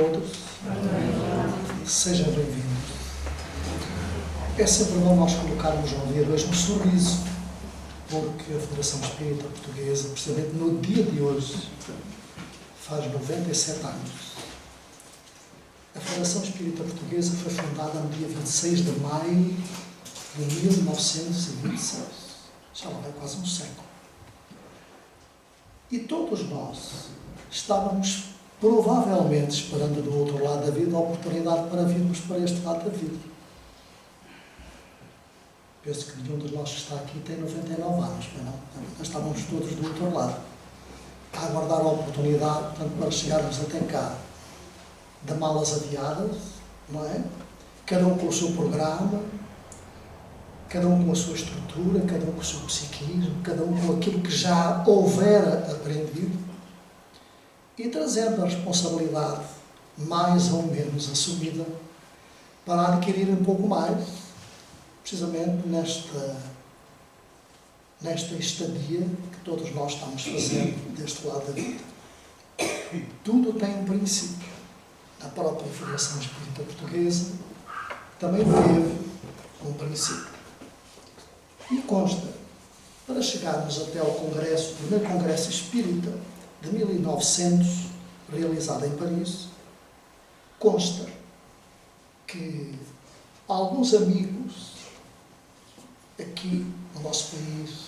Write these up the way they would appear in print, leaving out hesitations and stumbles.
todos. Sejam bem-vindos. É sempre bom nós colocarmos ao dia hoje um sorriso, porque a Federação Espírita Portuguesa, precisamente no dia de hoje, faz 97 anos. A Federação Espírita Portuguesa foi fundada no dia 26 de maio de 1926. Já lá vai quase um século. E todos nós estávamos provavelmente esperando do outro lado da vida a oportunidade para virmos para este lado da vida. Penso que nenhum de nós que está aqui tem 99 anos, mas não. Nós estávamos todos do outro lado, a aguardar a oportunidade, portanto, para chegarmos até cá, de malas aviadas, não é? Cada um com o seu programa, cada um com a sua estrutura, cada um com o seu psiquismo, cada um com aquilo que já houvera aprendido, e trazendo a responsabilidade mais ou menos assumida para adquirir um pouco mais, precisamente nesta estadia que todos nós estamos fazendo deste lado da vida. Tudo tem um princípio. A própria Federação Espírita Portuguesa também teve um princípio. E consta, para chegarmos até ao Congresso, o primeiro Congresso Espírita de 1900, realizado em Paris, consta que alguns amigos aqui no nosso país,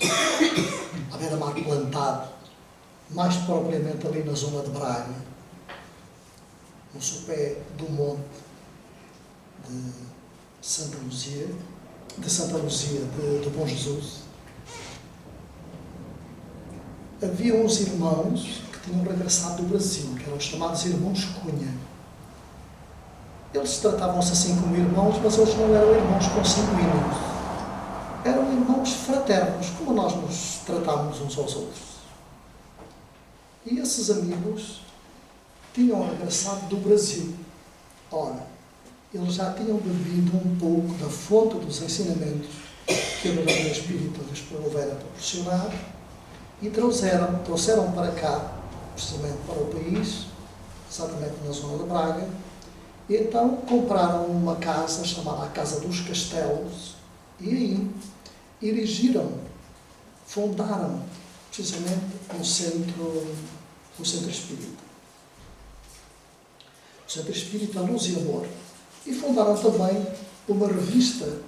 à beira-mar plantado, mais propriamente ali na zona de Braga, no sopé do monte de Santa Luzia, de Bom Jesus, havia uns irmãos que tinham regressado do Brasil, que eram os chamados irmãos Cunha. Eles tratavam-se assim como irmãos, mas eles não eram irmãos consanguíneos. Eram irmãos fraternos, como nós nos tratávamos uns aos outros. E esses amigos tinham regressado do Brasil. Ora, eles já tinham bebido um pouco da fonte dos ensinamentos que a doutrina espírita lhes houvera proporcionar e trouxeram para cá, precisamente para o país, exatamente na zona de Braga, e então compraram uma casa chamada a Casa dos Castelos e aí erigiram, fundaram precisamente um centro espírita. O Centro Espírita Luz e Amor. E fundaram também uma revista,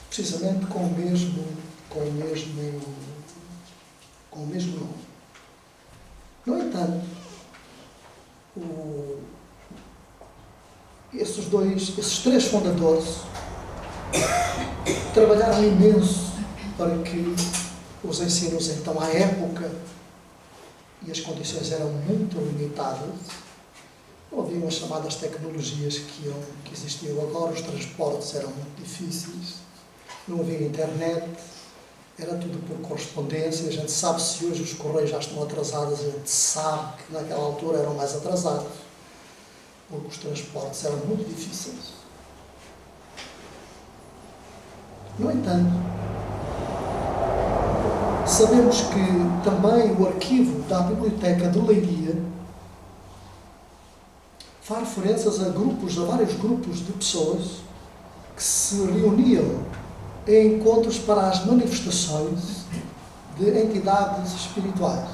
precisamente com o mesmo nome. No entanto, esses três fundadores trabalharam imenso para que os ensinos, então, à época, e as condições eram muito limitadas, não haviam as chamadas tecnologias que existiam agora, os transportes eram muito difíceis, não havia internet, era tudo por correspondência. A gente sabe se hoje os correios já estão atrasados, a gente sabe que naquela altura eram mais atrasados, porque os transportes eram muito difíceis. No entanto, sabemos que também o arquivo da Biblioteca de Leiria faz referências a vários grupos de pessoas que se reuniam em encontros para as manifestações de entidades espirituais.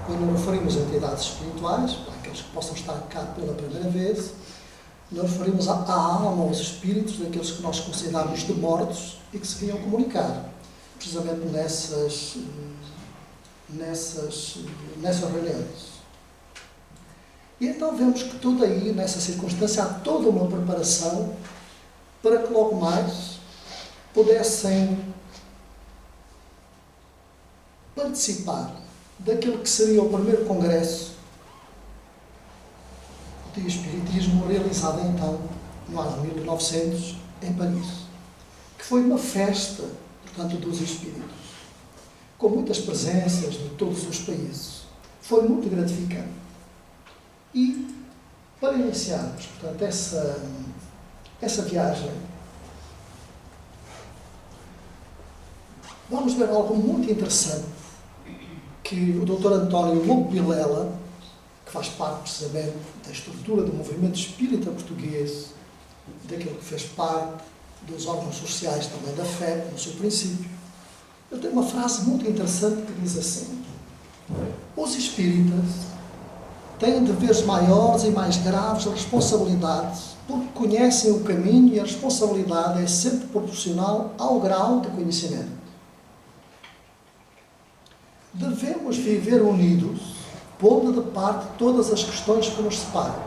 Quando referimos a entidades espirituais, para aqueles que possam estar cá pela primeira vez, nós referimos à alma, aos espíritos daqueles que nós consideramos de mortos e que se vinham comunicar, precisamente nessas reuniões. E então vemos que tudo aí, nessa circunstância, há toda uma preparação para que logo mais pudessem participar daquilo que seria o primeiro congresso de Espiritismo realizado então no ano de 1900 em Paris, que foi uma festa, portanto, dos espíritos, com muitas presenças de todos os países. Foi muito gratificante. E, para iniciarmos, portanto, essa viagem, vamos ver algo muito interessante que o Dr. António Lobo Vilela, que faz parte precisamente da estrutura do movimento espírita português, daquilo que fez parte dos órgãos sociais também da fé, no seu princípio. Eu tenho uma frase muito interessante que diz assim: os espíritas têm deveres maiores e mais graves responsabilidades, porque conhecem o caminho e a responsabilidade é sempre proporcional ao grau de conhecimento. Devemos viver unidos, pondo de parte todas as questões que nos separam.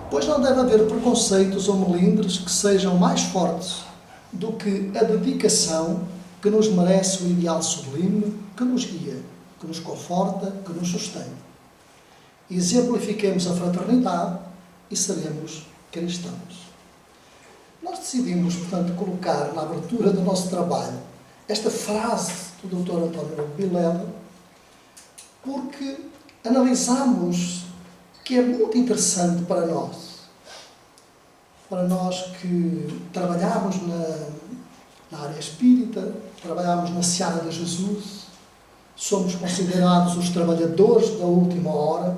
Pois não deve haver preconceitos ou melindres que sejam mais fortes do que a dedicação que nos merece o ideal sublime, que nos guia, que nos conforta, que nos sustém. Exemplifiquemos a fraternidade e seremos cristãos. Nós decidimos, portanto, colocar na abertura do nosso trabalho esta frase do Dr. António Vilela, porque analisamos que é muito interessante para nós que trabalhamos na área espírita, trabalhamos na seara de Jesus, somos considerados os trabalhadores da última hora.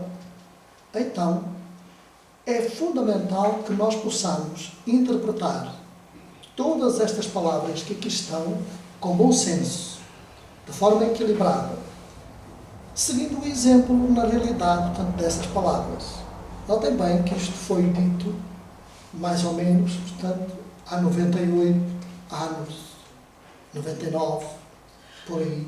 Então, é fundamental que nós possamos interpretar todas estas palavras que aqui estão com bom senso, de forma equilibrada, seguindo o exemplo na realidade, portanto, dessas palavras. Notem bem que isto foi dito mais ou menos, portanto, há 98 anos, 99, por aí,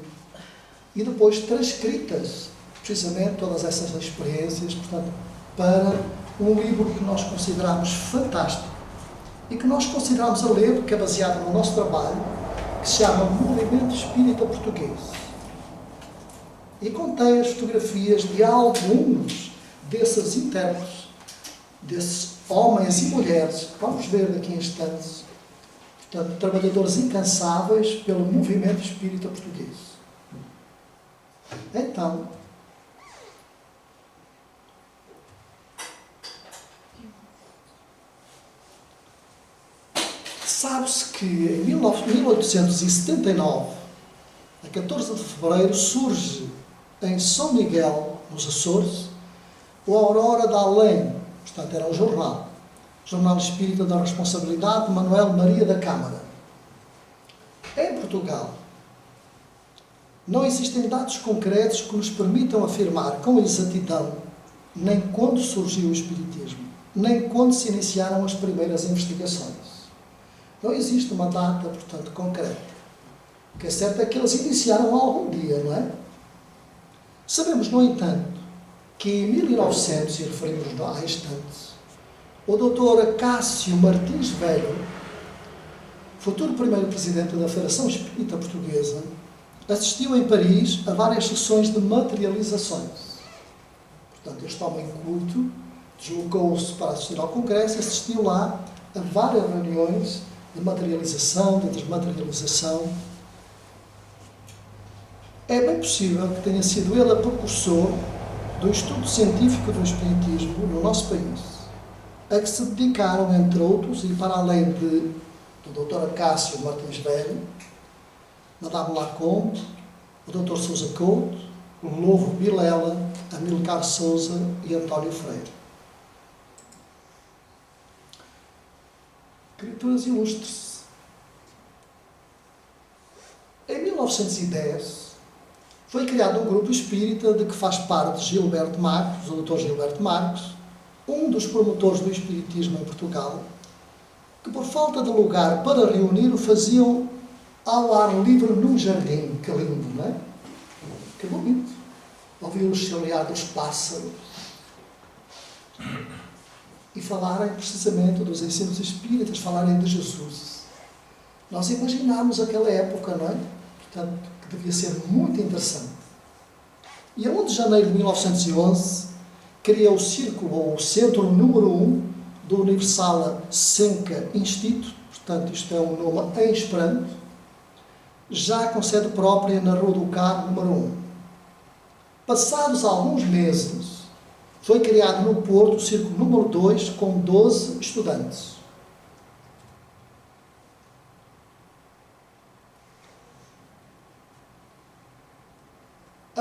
e depois transcritas, precisamente, todas essas experiências, portanto, para um livro que nós consideramos fantástico e que nós consideramos a ler, porque é baseado no nosso trabalho, que se chama Movimento Espírita Português. E contém as fotografias de alguns desses intérpretes, desses homens e mulheres, que vamos ver daqui a instantes, portanto, trabalhadores incansáveis pelo movimento espírita português. Então, sabe-se que em 1879, a 14 de fevereiro, surge em São Miguel, nos Açores, o Aurora da Além, portanto era um jornal Espírita da Responsabilidade de Manuel Maria da Câmara. Em Portugal, não existem dados concretos que nos permitam afirmar com exatidão nem quando surgiu o Espiritismo, nem quando se iniciaram as primeiras investigações. Não existe uma data, portanto, concreta. O que é certo é que eles iniciaram algum dia, não é? Sabemos, no entanto, que em 1900, e referimos-nos há instantes, o Dr. Acácio Martins Velho, futuro primeiro presidente da Federação Espírita Portuguesa, assistiu em Paris a várias sessões de materializações. Portanto, este homem culto deslocou-se para assistir ao Congresso e assistiu lá a várias reuniões de materialização, de desmaterialização. É bem possível que tenha sido ele a precursor do estudo científico do Espiritismo no nosso país, a que se dedicaram, entre outros, e para além do Dr. Acácio Martins Velho, Madame Lacombe, o Dr. Sousa Couto, o Louro Vilela, Amilcar Sousa e António Freire. Criaturas ilustres. Em 1910, foi criado um grupo espírita de que faz parte Gilberto Marcos, o Dr. Gilberto Marcos, um dos promotores do espiritismo em Portugal, que por falta de lugar para reunir o faziam ao ar livre num jardim. Que lindo, não é? Que bonito. Ouvir o chilear dos pássaros e falarem precisamente dos ensinos espíritas, falarem de Jesus. Nós imaginámos aquela época, não é? Portanto, que devia ser muito interessante. E a 1 de janeiro de 1911, cria o Círculo, ou o Centro número 1 do Universala Senca Instituto, portanto, isto é um nome em esperanto, já com sede própria na Rua do Cabo, número 1. Passados alguns meses, foi criado no Porto o Círculo número 2, com 12 estudantes.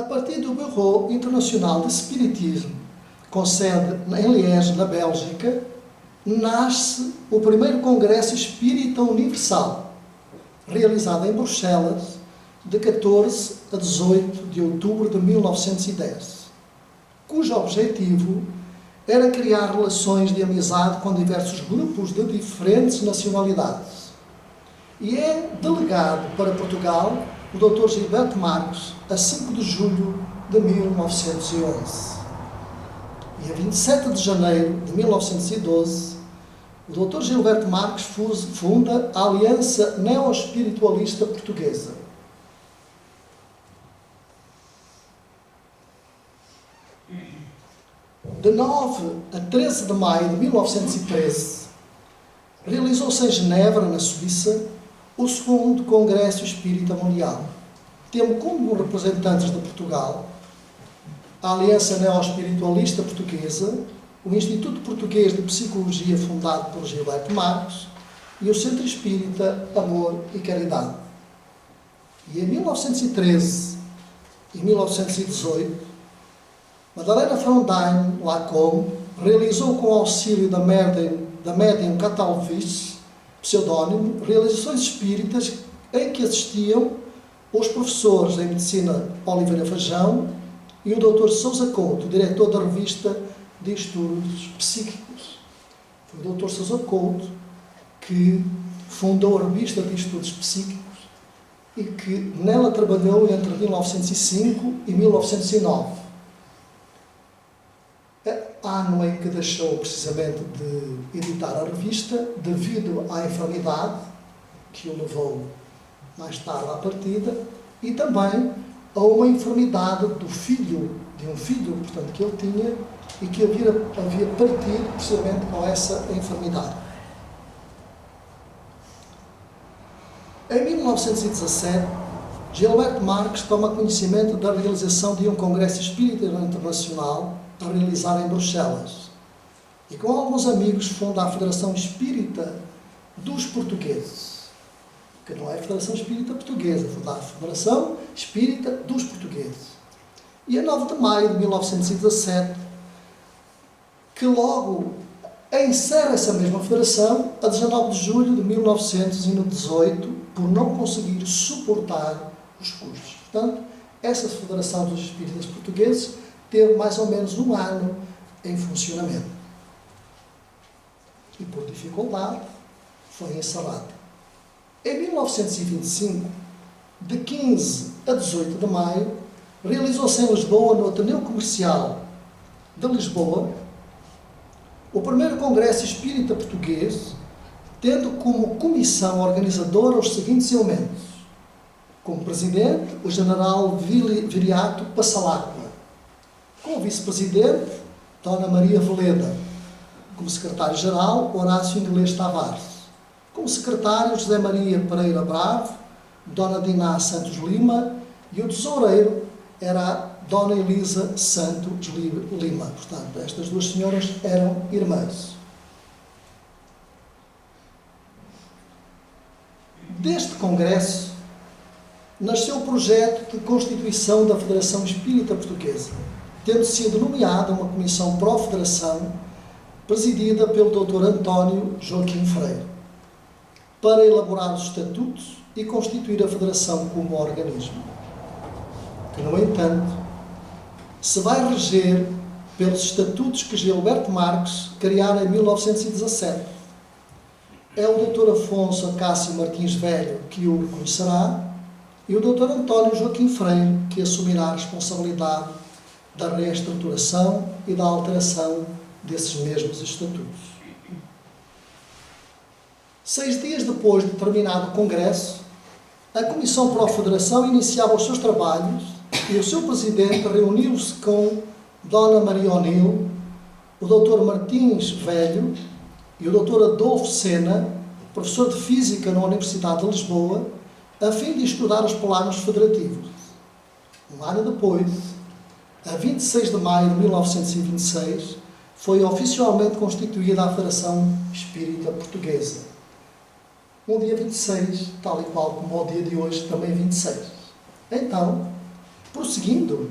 A partir do Bureau Internacional de Espiritismo, com sede em Liège, na Bélgica, nasce o primeiro Congresso Espírita Universal, realizado em Bruxelas, de 14 a 18 de outubro de 1910, cujo objetivo era criar relações de amizade com diversos grupos de diferentes nacionalidades. E é delegado para Portugal o Dr. Gilberto Marques, a 5 de julho de 1911. E a 27 de janeiro de 1912, o Dr. Gilberto Marques funda a Aliança Neoespiritualista Portuguesa. De 9 a 13 de maio de 1913, realizou-se em Genebra, na Suíça, o segundo Congresso Espírita Mundial, tendo como representantes de Portugal a Aliança Neoespiritualista Portuguesa, o Instituto Português de Psicologia, fundado por Gilberto Marques, e o Centro Espírita Amor e Caridade. E em 1913 e 1918, Madalena Frauenheim Lacombe realizou, com o auxílio da médium Catalvis, pseudónimo, realizações espíritas em que assistiam os professores em Medicina Oliveira Feijão e o Dr. Sousa Couto, diretor da Revista de Estudos Psíquicos. Foi o Dr. Sousa Couto que fundou a Revista de Estudos Psíquicos e que nela trabalhou entre 1905 e 1909. Ano em que deixou precisamente de editar a revista, devido à enfermidade que o levou mais tarde à partida, e também a uma enfermidade de um filho, portanto, que ele tinha e que havia partido precisamente com essa enfermidade. Em 1917, Gilberto Marques toma conhecimento da realização de um Congresso Espírita Internacional a realizar em Bruxelas, e com alguns amigos funda a Federação Espírita dos Portugueses, que não é a Federação Espírita Portuguesa, funda a Federação Espírita dos Portugueses. E a 9 de maio de 1917, que logo encerra essa mesma federação, a 19 de julho de 1918, por não conseguir suportar os custos. Portanto, essa Federação dos Espíritas Portugueses teve mais ou menos um ano em funcionamento. E por dificuldade foi encerrado. Em 1925, de 15 a 18 de maio, realizou-se em Lisboa, no Ateneu Comercial de Lisboa, o primeiro Congresso Espírita Português, tendo como comissão organizadora os seguintes elementos. Como presidente, o general Viriato Passalacqua. Como vice-presidente, Dona Maria Veleda. Como secretário-geral, Horácio Inglês Tavares. Como secretário, José Maria Pereira Bravo, Dona Diná Santos Lima, e o tesoureiro era a Dona Elisa Santos Lima. Portanto, estas duas senhoras eram irmãs. Deste congresso nasceu o projeto de constituição da Federação Espírita Portuguesa, tendo sido nomeada uma comissão pró-federação, presidida pelo Dr. António Joaquim Freire, para elaborar os estatutos e constituir a Federação como organismo, que, no entanto, se vai reger pelos estatutos que Gilberto Marques criara em 1917. É o Dr. Afonso Acácio Martins Velho que o reconhecerá e o Dr. António Joaquim Freire que assumirá a responsabilidade da reestruturação e da alteração desses mesmos estatutos. 6 dias depois de terminado o Congresso, a Comissão Pró-Federação iniciava os seus trabalhos e o seu presidente reuniu-se com Dona Maria O'Neill, o Dr. Martins Velho e o Dr. Adolfo Sena, professor de Física na Universidade de Lisboa, a fim de estudar os planos federativos. Um ano depois, a 26 de maio de 1926, foi oficialmente constituída a Federação Espírita Portuguesa. No dia 26, tal e qual como o dia de hoje, também 26. Então, Prosseguindo,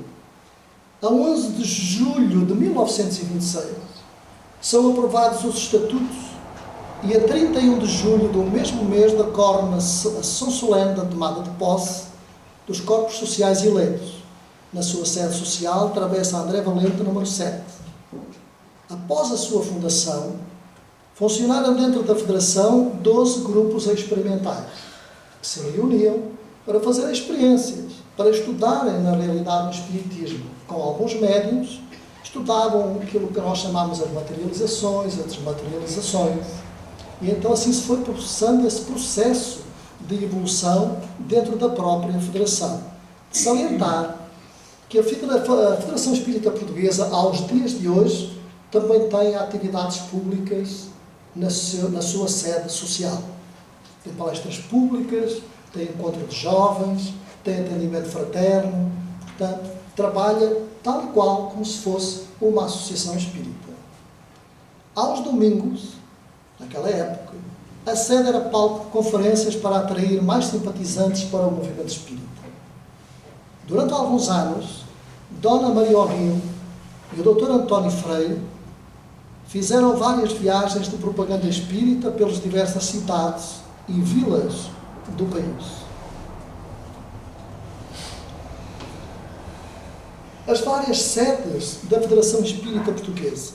a 11 de julho de 1926 são aprovados os estatutos e a 31 de julho do mesmo mês decorre a sessão solene da tomada de posse dos corpos sociais eleitos, na sua sede social, Travessa André Valente, número 7. Após a sua fundação, funcionaram dentro da Federação 12 grupos experimentais, que se reuniam para fazer experiências, para estudarem na realidade o Espiritismo. Com alguns médiuns, estudavam aquilo que nós chamamos as materializações, as desmaterializações. E então assim se foi processando esse processo de evolução dentro da própria Federação. De salientar que a Federação Espírita Portuguesa, aos dias de hoje, também tem atividades públicas na sua sede social. Tem palestras públicas, tem encontro de jovens, tem atendimento fraterno, portanto, trabalha tal e qual como se fosse uma associação espírita. Aos domingos, naquela época, a sede era palco de conferências para atrair mais simpatizantes para o movimento espírita. Durante alguns anos, Dona Maria O'Rio e o Dr. António Freire fizeram várias viagens de propaganda espírita pelas diversas cidades e vilas do país. As várias sedes da Federação Espírita Portuguesa.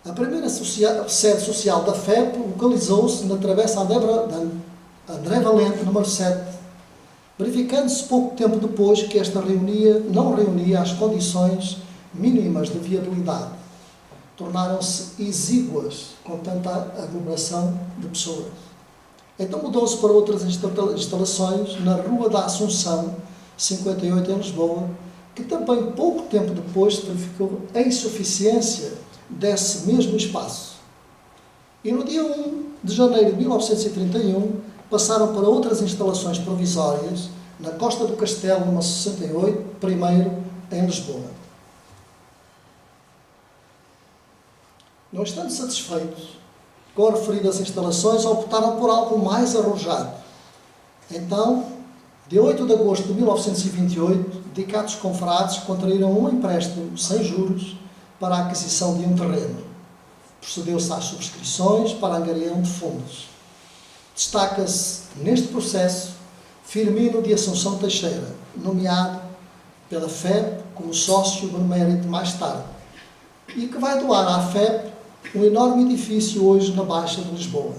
A primeira sede social da FEP localizou-se na Travessa André Valente, número 7, verificando-se pouco tempo depois que esta não reunia as condições mínimas de viabilidade. Tornaram-se exíguas com tanta aglomeração de pessoas. Então mudou-se para outras instalações na Rua da Assunção, 58, em Lisboa, que também pouco tempo depois se verificou a insuficiência desse mesmo espaço. E no dia 1 de janeiro de 1931 passaram para outras instalações provisórias na Costa do Castelo, número 68, primeiro em Lisboa. Não estando satisfeitos com as referidas instalações, optaram por algo mais arrojado. Então, de 8 de agosto de 1928, dedicados confrades contraíram um empréstimo sem juros para a aquisição de um terreno. Procedeu-se às subscrições para a angariação de fundos. Destaca-se neste processo Firmino de Assunção Teixeira, nomeado pela FEP como sócio benemérito mais tarde, e que vai doar à FEP um enorme edifício hoje na Baixa de Lisboa.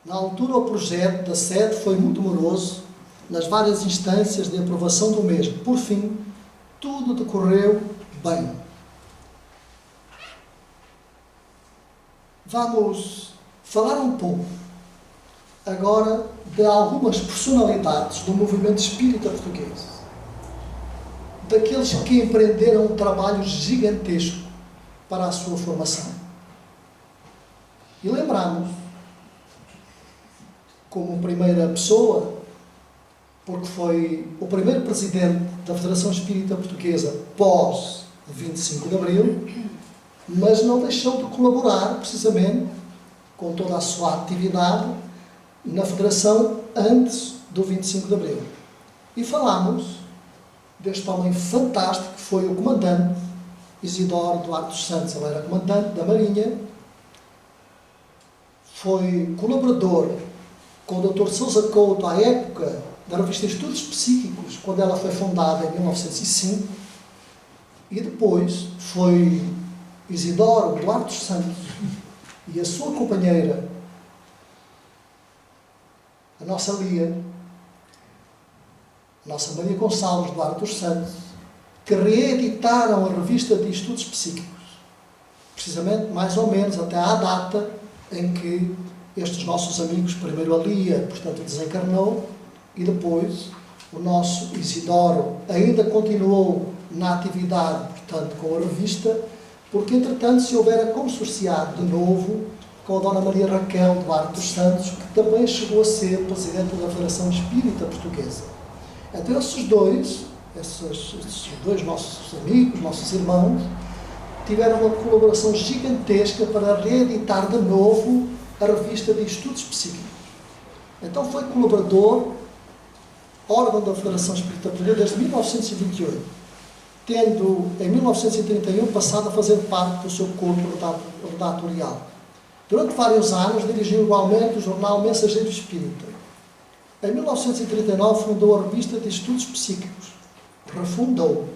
Na altura, o projeto da sede foi muito moroso nas várias instâncias de aprovação do mesmo. Por fim, tudo decorreu bem. Vamos falar um pouco agora de algumas personalidades do movimento espírita português, daqueles que empreenderam um trabalho gigantesco para a sua formação. E lembramos, como primeira pessoa, porque foi o primeiro presidente da Federação Espírita Portuguesa pós 25 de Abril, mas não deixou de colaborar, precisamente, com toda a sua atividade na Federação antes do 25 de Abril. E falámos deste homem fantástico que foi o comandante Isidoro Duarte dos Santos. Ele era comandante da Marinha, foi colaborador com o Dr. Sousa Couto à época da revista Estudos Psíquicos, quando ela foi fundada em 1905, e depois foi Isidoro Duarte dos Santos e a sua companheira, a nossa Lia, a nossa Maria Gonçalves Duarte dos Santos, que reeditaram a revista de Estudos Psíquicos, precisamente mais ou menos até à data em que estes nossos amigos, primeiro a Lia, portanto, desencarnou, e depois o nosso Isidoro ainda continuou na atividade, portanto, com a revista, porque, entretanto, se houvera consorciado de novo com a Dona Maria Raquel Duarte dos Santos, que também chegou a ser presidente da Federação Espírita Portuguesa. Então, esses dois nossos amigos, nossos irmãos, tiveram uma colaboração gigantesca para reeditar de novo a Revista de Estudos Psíquicos. Então foi colaborador, órgão da Federação Espírita Portuguesa desde 1928, tendo em 1931 passado a fazer parte do seu corpo redatorial. Durante vários anos dirigiu igualmente o jornal Mensageiro Espírita. Em 1939 fundou a Revista de Estudos Psíquicos, refundou,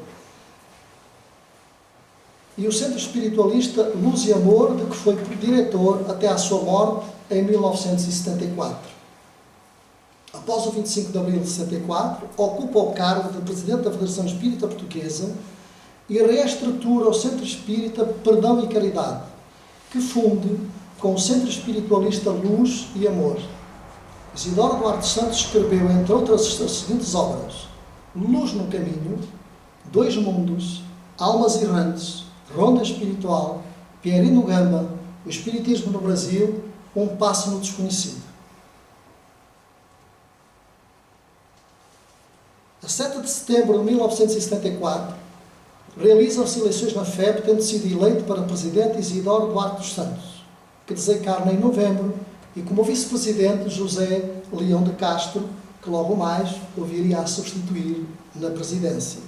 e o Centro Espiritualista Luz e Amor, de que foi diretor até à sua morte em 1974. Após o 25 de abril de 74, ocupa o cargo de Presidente da Federação Espírita Portuguesa e reestrutura o Centro Espírita Perdão e Caridade, que funde com o Centro Espiritualista Luz e Amor. Isidoro Duarte Santos escreveu, entre outras, as seguintes obras: Luz no Caminho, Dois Mundos, Almas Errantes, Ronda Espiritual, Pierino Gamba, O Espiritismo no Brasil, Um Passo no Desconhecido. A 7 de setembro de 1974, realizam-se eleições na FEB, tendo sido eleito para presidente Isidoro Duarte dos Santos, que desencarna em novembro, e como vice-presidente José Leão de Castro, que logo mais o viria a substituir na presidência.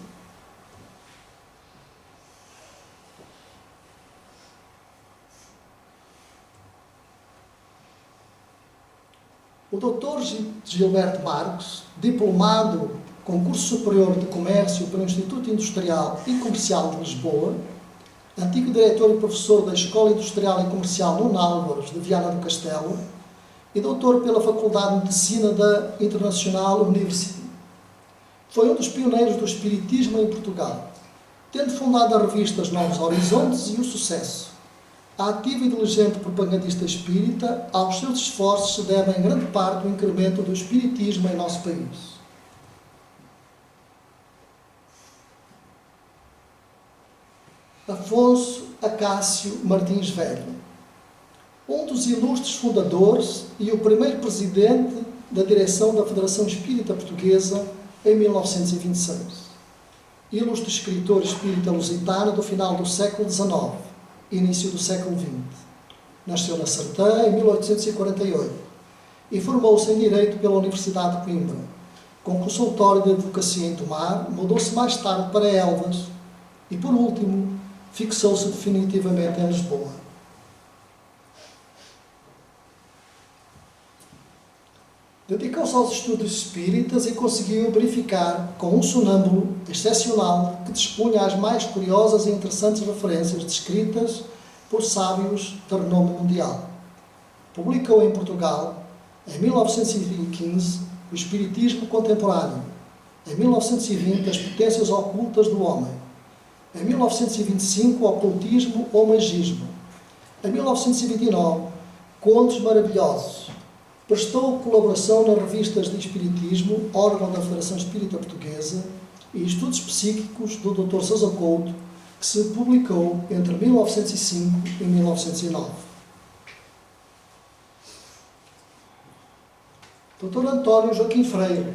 O Dr. Gilberto Marcos, diplomado Concurso Superior de Comércio pelo Instituto Industrial e Comercial de Lisboa, antigo diretor e professor da Escola Industrial e Comercial Nuno Álvares de Viana do Castelo e doutor pela Faculdade de Medicina da International University. Foi um dos pioneiros do espiritismo em Portugal, tendo fundado as revistas Novos Horizontes e O Sucesso. A ativo e diligente propagandista espírita, aos seus esforços se deve em grande parte o incremento do espiritismo em nosso país. Afonso Acácio Martins Velho, um dos ilustres fundadores e o primeiro presidente da direção da Federação Espírita Portuguesa em 1926. Ilustre escritor espírita lusitano do final do século XIX, início do século XX. Nasceu na Sertã em 1848 e formou-se em Direito pela Universidade de Coimbra. Com consultório de advocacia em Tomar, mudou-se mais tarde para Elvas e, por último, fixou-se definitivamente em Lisboa. Dedicou-se aos estudos espíritas e conseguiu verificar, com um sonâmbulo excepcional, que dispunha as mais curiosas e interessantes referências descritas por sábios de renome mundial. Publicou em Portugal, em 1915, o Espiritismo Contemporâneo, em 1920, As Potências Ocultas do Homem, em 1925, o Ocultismo ou Magismo, em 1929, Contos Maravilhosos. Prestou colaboração nas revistas de Espiritismo, órgão da Federação Espírita Portuguesa, e Estudos Psíquicos do Dr. Sousa Couto, que se publicou entre 1905 e 1909. Dr. António Joaquim Freire.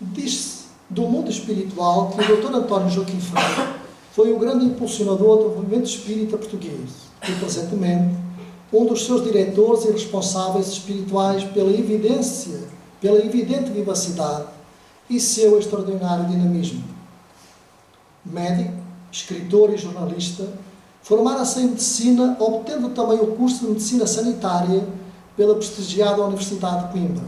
Diz-se do mundo espiritual que o Dr. António Joaquim Freire foi o grande impulsionador do movimento espírita português e, presentemente, um dos seus diretores e responsáveis espirituais pela evidente vivacidade e seu extraordinário dinamismo. Médico, escritor e jornalista, formara-se em Medicina, obtendo também o curso de Medicina Sanitária pela prestigiada Universidade de Coimbra,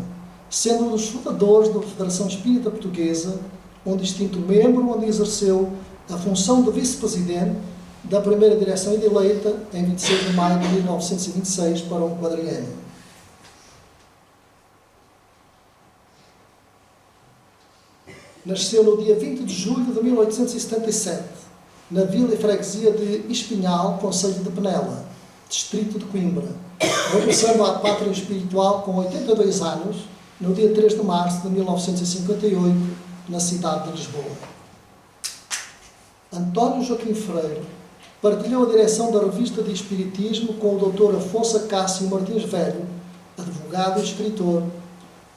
sendo um dos fundadores da Federação Espírita Portuguesa, um distinto membro onde exerceu a função de vice-presidente da primeira direção eleita em 26 de maio de 1926 para um quadriênio. Nasceu no dia 20 de julho de 1877, na vila e freguesia de Espinhal, concelho de Penela, distrito de Coimbra, regressando à pátria espiritual com 82 anos, no dia 3 de março de 1958, na cidade de Lisboa. António Joaquim Freire partilhou a direção da Revista de Espiritismo com o Dr. Afonso Acácio Martins Velho, advogado e escritor,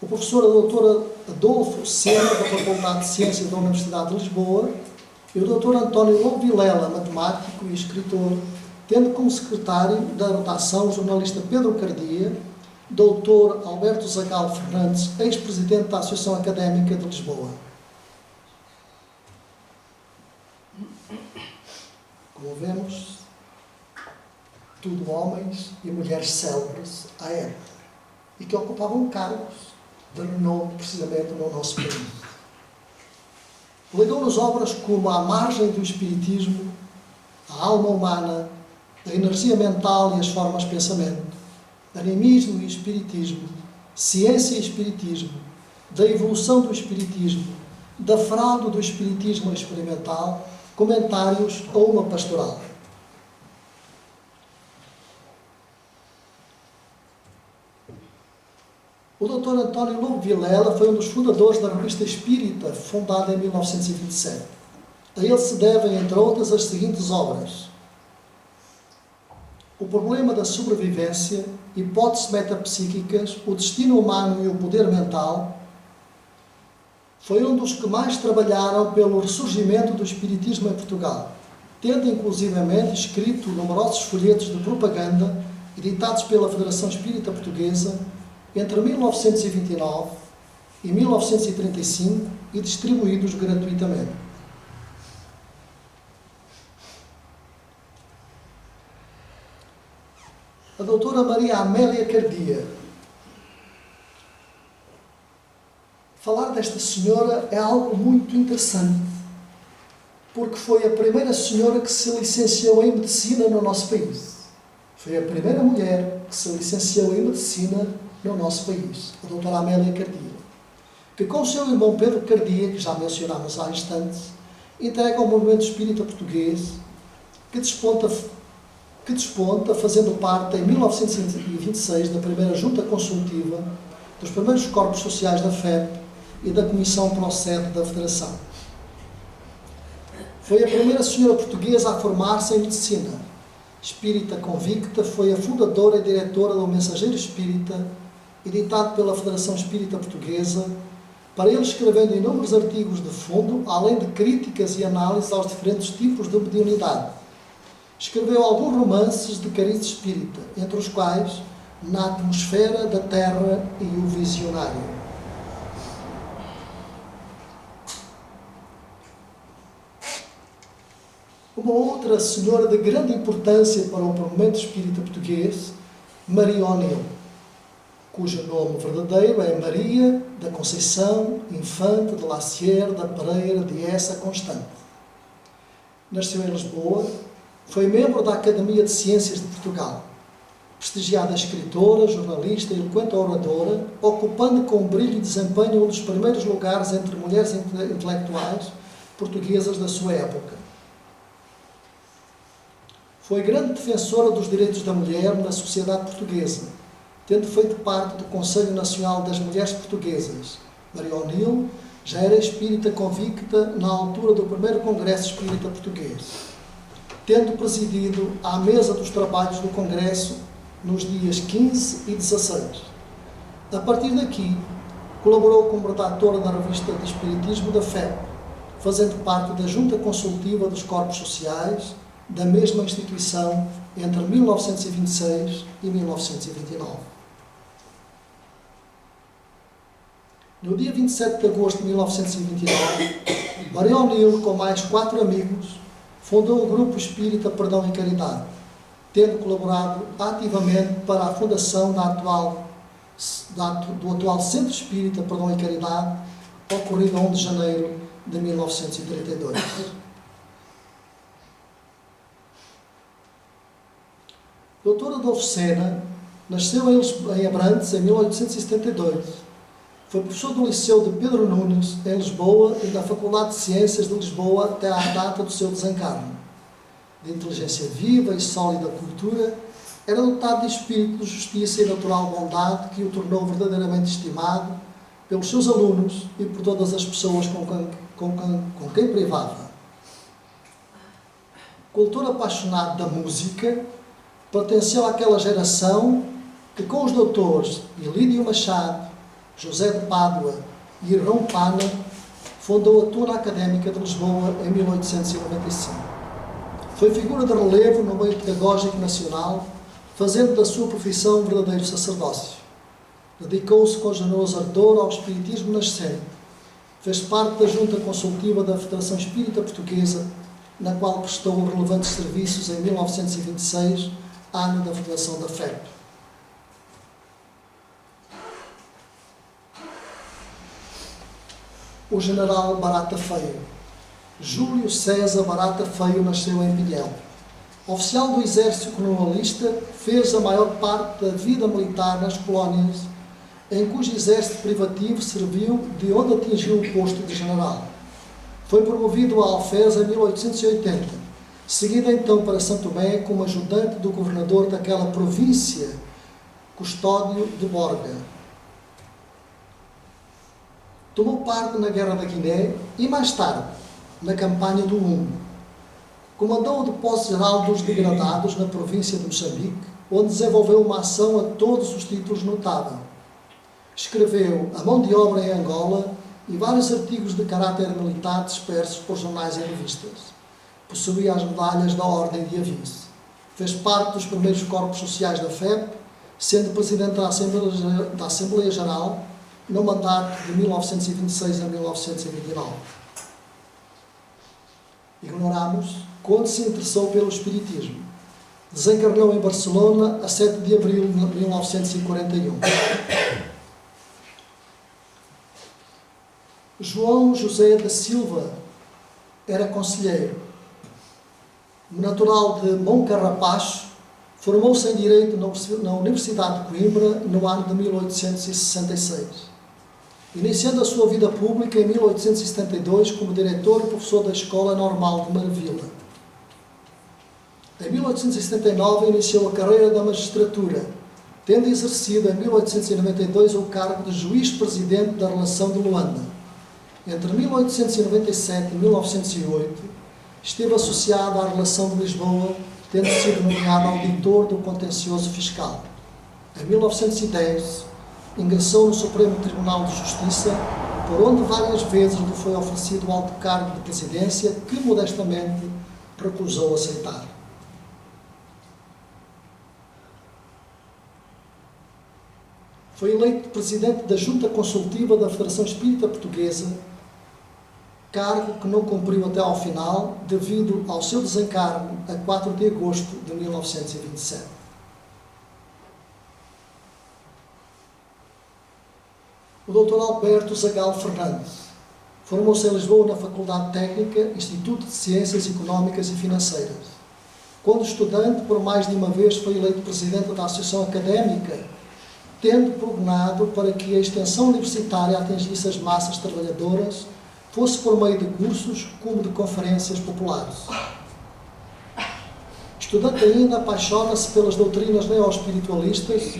o professor Dr. Adolfo Sena, da Faculdade de Ciências da Universidade de Lisboa, e o Dr. António Lobo Vilela, matemático e escritor, tendo como secretário da rotação o jornalista Pedro Cardia Dr. Alberto Zagal Fernandes, ex-presidente da Associação Académica de Lisboa. Como vemos, tudo homens e mulheres célebres à época, e que ocupavam cargos de renome precisamente no nosso país. Legou-nos obras como A Margem do Espiritismo, A Alma Humana, A Energia Mental e as Formas de Pensamento, Animismo e Espiritismo, Ciência e Espiritismo, Da Evolução do Espiritismo, Da Fraude do Espiritismo Experimental, Comentários a uma Pastoral. O Dr. António Lobo Vilela foi um dos fundadores da Revista Espírita, fundada em 1927. A ele se devem, entre outras, as seguintes obras: O Problema da Sobrevivência, Hipóteses Metapsíquicas, O Destino Humano e o Poder Mental. Foi um dos que mais trabalharam pelo ressurgimento do Espiritismo em Portugal, tendo inclusivamente escrito numerosos folhetos de propaganda editados pela Federação Espírita Portuguesa entre 1929 e 1935 e distribuídos gratuitamente. A doutora Maria Amélia Cardia. Falar desta senhora é algo muito interessante, porque foi a primeira senhora que se licenciou em Medicina no nosso país. Foi a primeira mulher que se licenciou em Medicina no nosso país, a doutora Amélia Cardia, que com o seu irmão Pedro Cardia, que já mencionámos há instantes, integra o movimento espírita português, que desponta fazendo parte, em 1926, da primeira junta consultiva, dos primeiros corpos sociais da FEP e da Comissão Pro Sede da Federação. Foi a primeira senhora portuguesa a formar-se em Medicina. Espírita convicta, foi a fundadora e diretora do Mensageiro Espírita, editado pela Federação Espírita Portuguesa, para ele escrevendo inúmeros artigos de fundo, além de críticas e análises aos diferentes tipos de mediunidade. Escreveu alguns romances de cariz espírita, entre os quais Na Atmosfera da Terra e O Visionário. Uma outra senhora de grande importância para o movimento espírita português, Maria O'Neill, cujo nome verdadeiro é Maria da Conceição Infante de Lacier da Pereira de Essa Constante. Nasceu em Lisboa, foi membro da Academia de Ciências de Portugal, prestigiada escritora, jornalista e eloquente oradora, ocupando com brilho e desempenho um dos primeiros lugares entre mulheres intelectuais portuguesas da sua época. Foi grande defensora dos direitos da mulher na sociedade portuguesa, tendo feito parte do Conselho Nacional das Mulheres Portuguesas. Maria O'Neill já era espírita convicta na altura do primeiro Congresso Espírita Português, tendo presidido à mesa dos trabalhos do Congresso nos dias 15 e 16. A partir daqui, colaborou como redatora da Revista de Espiritismo da FEP, fazendo parte da Junta Consultiva dos Corpos Sociais da mesma instituição entre 1926 e 1929. No dia 27 de agosto de 1929, Maria O'Neill, com mais 4 amigos, fundou o Grupo Espírita Perdão e Caridade, tendo colaborado ativamente para a fundação do atual Centro Espírita Perdão e Caridade, ocorrido a 1 de janeiro de 1932. Dr. Adolfo Sena nasceu em Abrantes em 1872. Foi professor do Liceu de Pedro Nunes, em Lisboa, e da Faculdade de Ciências de Lisboa até à data do seu desencarne. De inteligência viva e sólida cultura, era dotado de espírito de justiça e natural bondade que o tornou verdadeiramente estimado pelos seus alunos e por todas as pessoas com quem privava. Cultor apaixonado da música, pertenceu àquela geração que, com os doutores Ilídio Machado, José de Pádua e Irrão Pana, fundou a Tuna Académica de Lisboa em 1895. Foi figura de relevo no meio pedagógico nacional, fazendo da sua profissão um verdadeiro sacerdócio. Dedicou-se com generoso ardor ao espiritismo nascente. Fez parte da Junta Consultiva da Federação Espírita Portuguesa, na qual prestou relevantes serviços em 1926, ano da fundação da FEP. O general Barata Feio. Júlio César Barata Feio nasceu em Pinhel. Oficial do exército colonialista, fez a maior parte da vida militar nas colónias, em cujo exército privativo serviu, de onde atingiu o posto de general. Foi promovido a alferes em 1880, seguido então para Santo Tomé como ajudante do governador daquela província, Custódio de Borga. Tomou parte na Guerra da Guiné e, mais tarde, na campanha do Umbo. Comandou o Depósito-Geral dos Degradados na província de Moçambique, onde desenvolveu uma ação a todos os títulos notável. Escreveu A Mão de Obra em Angola e vários artigos de caráter militar dispersos por jornais e revistas. Possuía as medalhas da Ordem de Aviso. Fez parte dos primeiros corpos sociais da FEP, sendo presidente da Assembleia Geral no mandato de 1926 a 1929. Ignoramos quando se interessou pelo espiritismo. Desencarnou em Barcelona a 7 de abril de 1941. João José da Silva era conselheiro. Natural de Moncarrapacho, formou-se em Direito na Universidade de Coimbra no ano de 1866. Iniciando a sua vida pública em 1872 como diretor e professor da Escola Normal de Marvila. Em 1879 iniciou a carreira da magistratura, tendo exercido em 1892 o cargo de juiz-presidente da Relação de Luanda. Entre 1897 e 1908 esteve associado à Relação de Lisboa, tendo sido nomeado auditor do Contencioso Fiscal. Em 1910 ingressou no Supremo Tribunal de Justiça, por onde várias vezes lhe foi oferecido o alto cargo de presidência, que modestamente recusou aceitar. Foi eleito presidente da Junta Consultiva da Federação Espírita Portuguesa, cargo que não cumpriu até ao final, devido ao seu desencargo a 4 de agosto de 1927. O Dr. Alberto Zagal Fernandes formou-se em Lisboa na Faculdade Técnica, Instituto de Ciências Económicas e Financeiras. Quando estudante, por mais de uma vez foi eleito presidente da Associação Académica, tendo prognado para que a extensão universitária atingisse as massas trabalhadoras, fosse por meio de cursos como de conferências populares. Estudante ainda, apaixona-se pelas doutrinas neo-espiritualistas,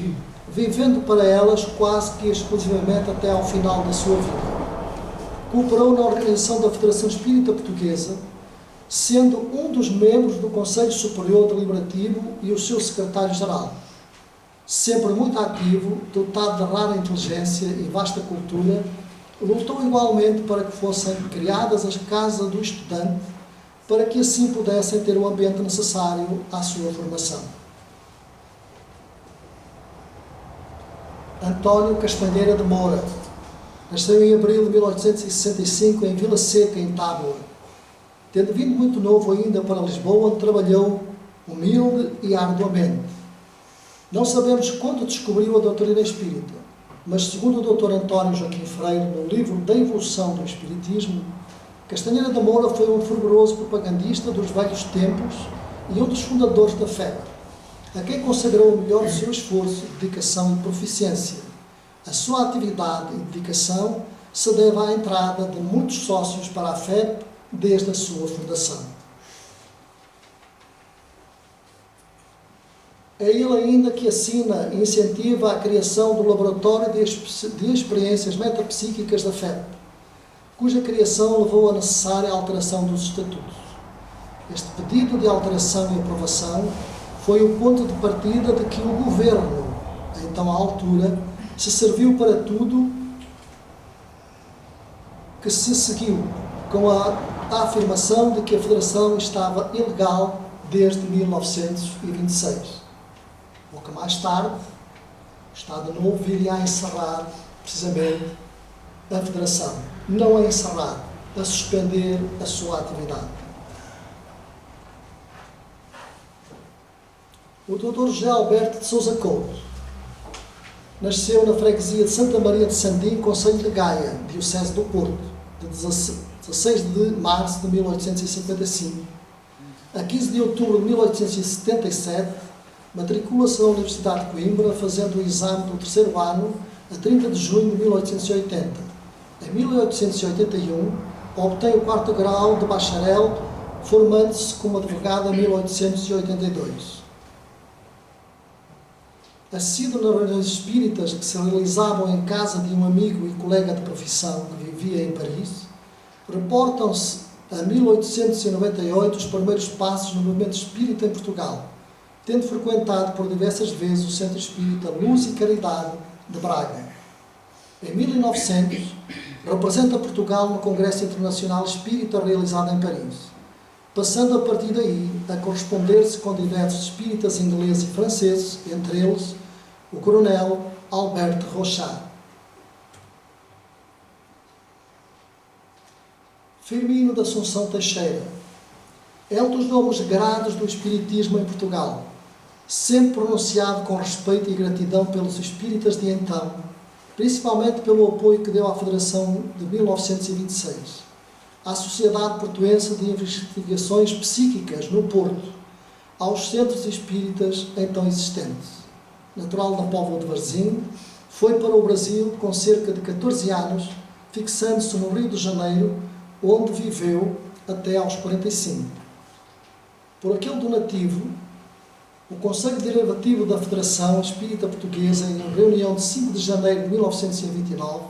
vivendo para elas quase que exclusivamente até ao final da sua vida. Cooperou na organização da Federação Espírita Portuguesa, sendo um dos membros do Conselho Superior Deliberativo e o seu secretário-geral. Sempre muito ativo, dotado de rara inteligência e vasta cultura, lutou igualmente para que fossem criadas as casas do estudante, para que assim pudessem ter o ambiente necessário à sua formação. António Castanheira de Moura nasceu em abril de 1865 em Vila Seca, em Tábua. Tendo vindo muito novo ainda para Lisboa, onde trabalhou humilde e arduamente. Não sabemos quando descobriu a doutrina espírita, mas segundo o Dr. António Joaquim Freire, no livro Da Evolução do Espiritismo, Castanheira de Moura foi um fervoroso propagandista dos velhos tempos e um dos fundadores da FEP, a quem consagrou o melhor do seu esforço, dedicação e proficiência. A sua atividade e dedicação se deve à entrada de muitos sócios para a FEP desde a sua fundação. É ele ainda que assina e incentiva a criação do Laboratório de Experiências Metapsíquicas da FEP, cuja criação levou à necessária alteração dos estatutos. Este pedido de alteração e aprovação foi o ponto de partida de que o Governo, então à altura, se serviu para tudo, que se seguiu com a afirmação de que a Federação estava ilegal desde 1926. O que mais tarde está de novo viria a encerrar, precisamente, a Federação. Não a encerrar, a suspender a sua atividade. O Dr. José Alberto de Sousa Couto nasceu na freguesia de Santa Maria de Sandim, concelho de Gaia, diocese do Porto, de 16 de março de 1855. A 15 de outubro de 1877, matricula-se na Universidade de Coimbra, fazendo o exame do terceiro ano a 30 de junho de 1880. Em 1881, obtém o quarto grau de bacharel, formando-se como advogado em 1882. Assíduo nas reuniões espíritas que se realizavam em casa de um amigo e colega de profissão que vivia em Paris, reportam-se a 1898 os primeiros passos no movimento espírita em Portugal, tendo frequentado por diversas vezes o Centro Espírita Luz e Caridade de Braga. Em 1900, representa Portugal no Congresso Internacional Espírita realizado em Paris, passando a partir daí a corresponder-se com diversos espíritas ingleses e franceses, entre eles o coronel Albert Rochat. Firmino da Assunção Teixeira é um dos nomes grados do espiritismo em Portugal, sempre pronunciado com respeito e gratidão pelos espíritas de então, principalmente pelo apoio que deu à Federação de 1926, à Sociedade Portuense de Investigações Psíquicas, no Porto, aos centros espíritas então existentes. Natural da Póvoa de Varzim, foi para o Brasil com cerca de 14 anos, fixando-se no Rio de Janeiro, onde viveu até aos 45. Por aquele donativo, o Conselho Deliberativo da Federação Espírita Portuguesa, em reunião de 5 de janeiro de 1929,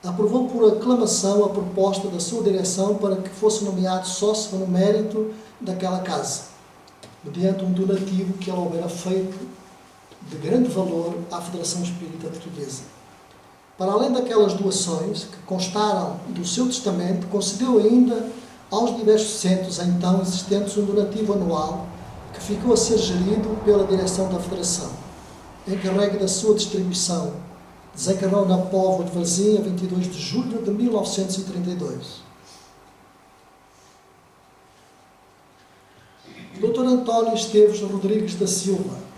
aprovou por aclamação a proposta da sua direção para que fosse nomeado sócio no mérito daquela casa, mediante um donativo que ele houvera feito de grande valor à Federação Espírita Portuguesa. Para além daquelas doações que constaram do seu testamento, concedeu ainda aos diversos centros então existentes um donativo anual que ficou a ser gerido pela direção da Federação. Encarregue da sua distribuição desencarnou na Póvoa de Varzim a 22 de julho de 1932. Dr. António Esteves Rodrigues da Silva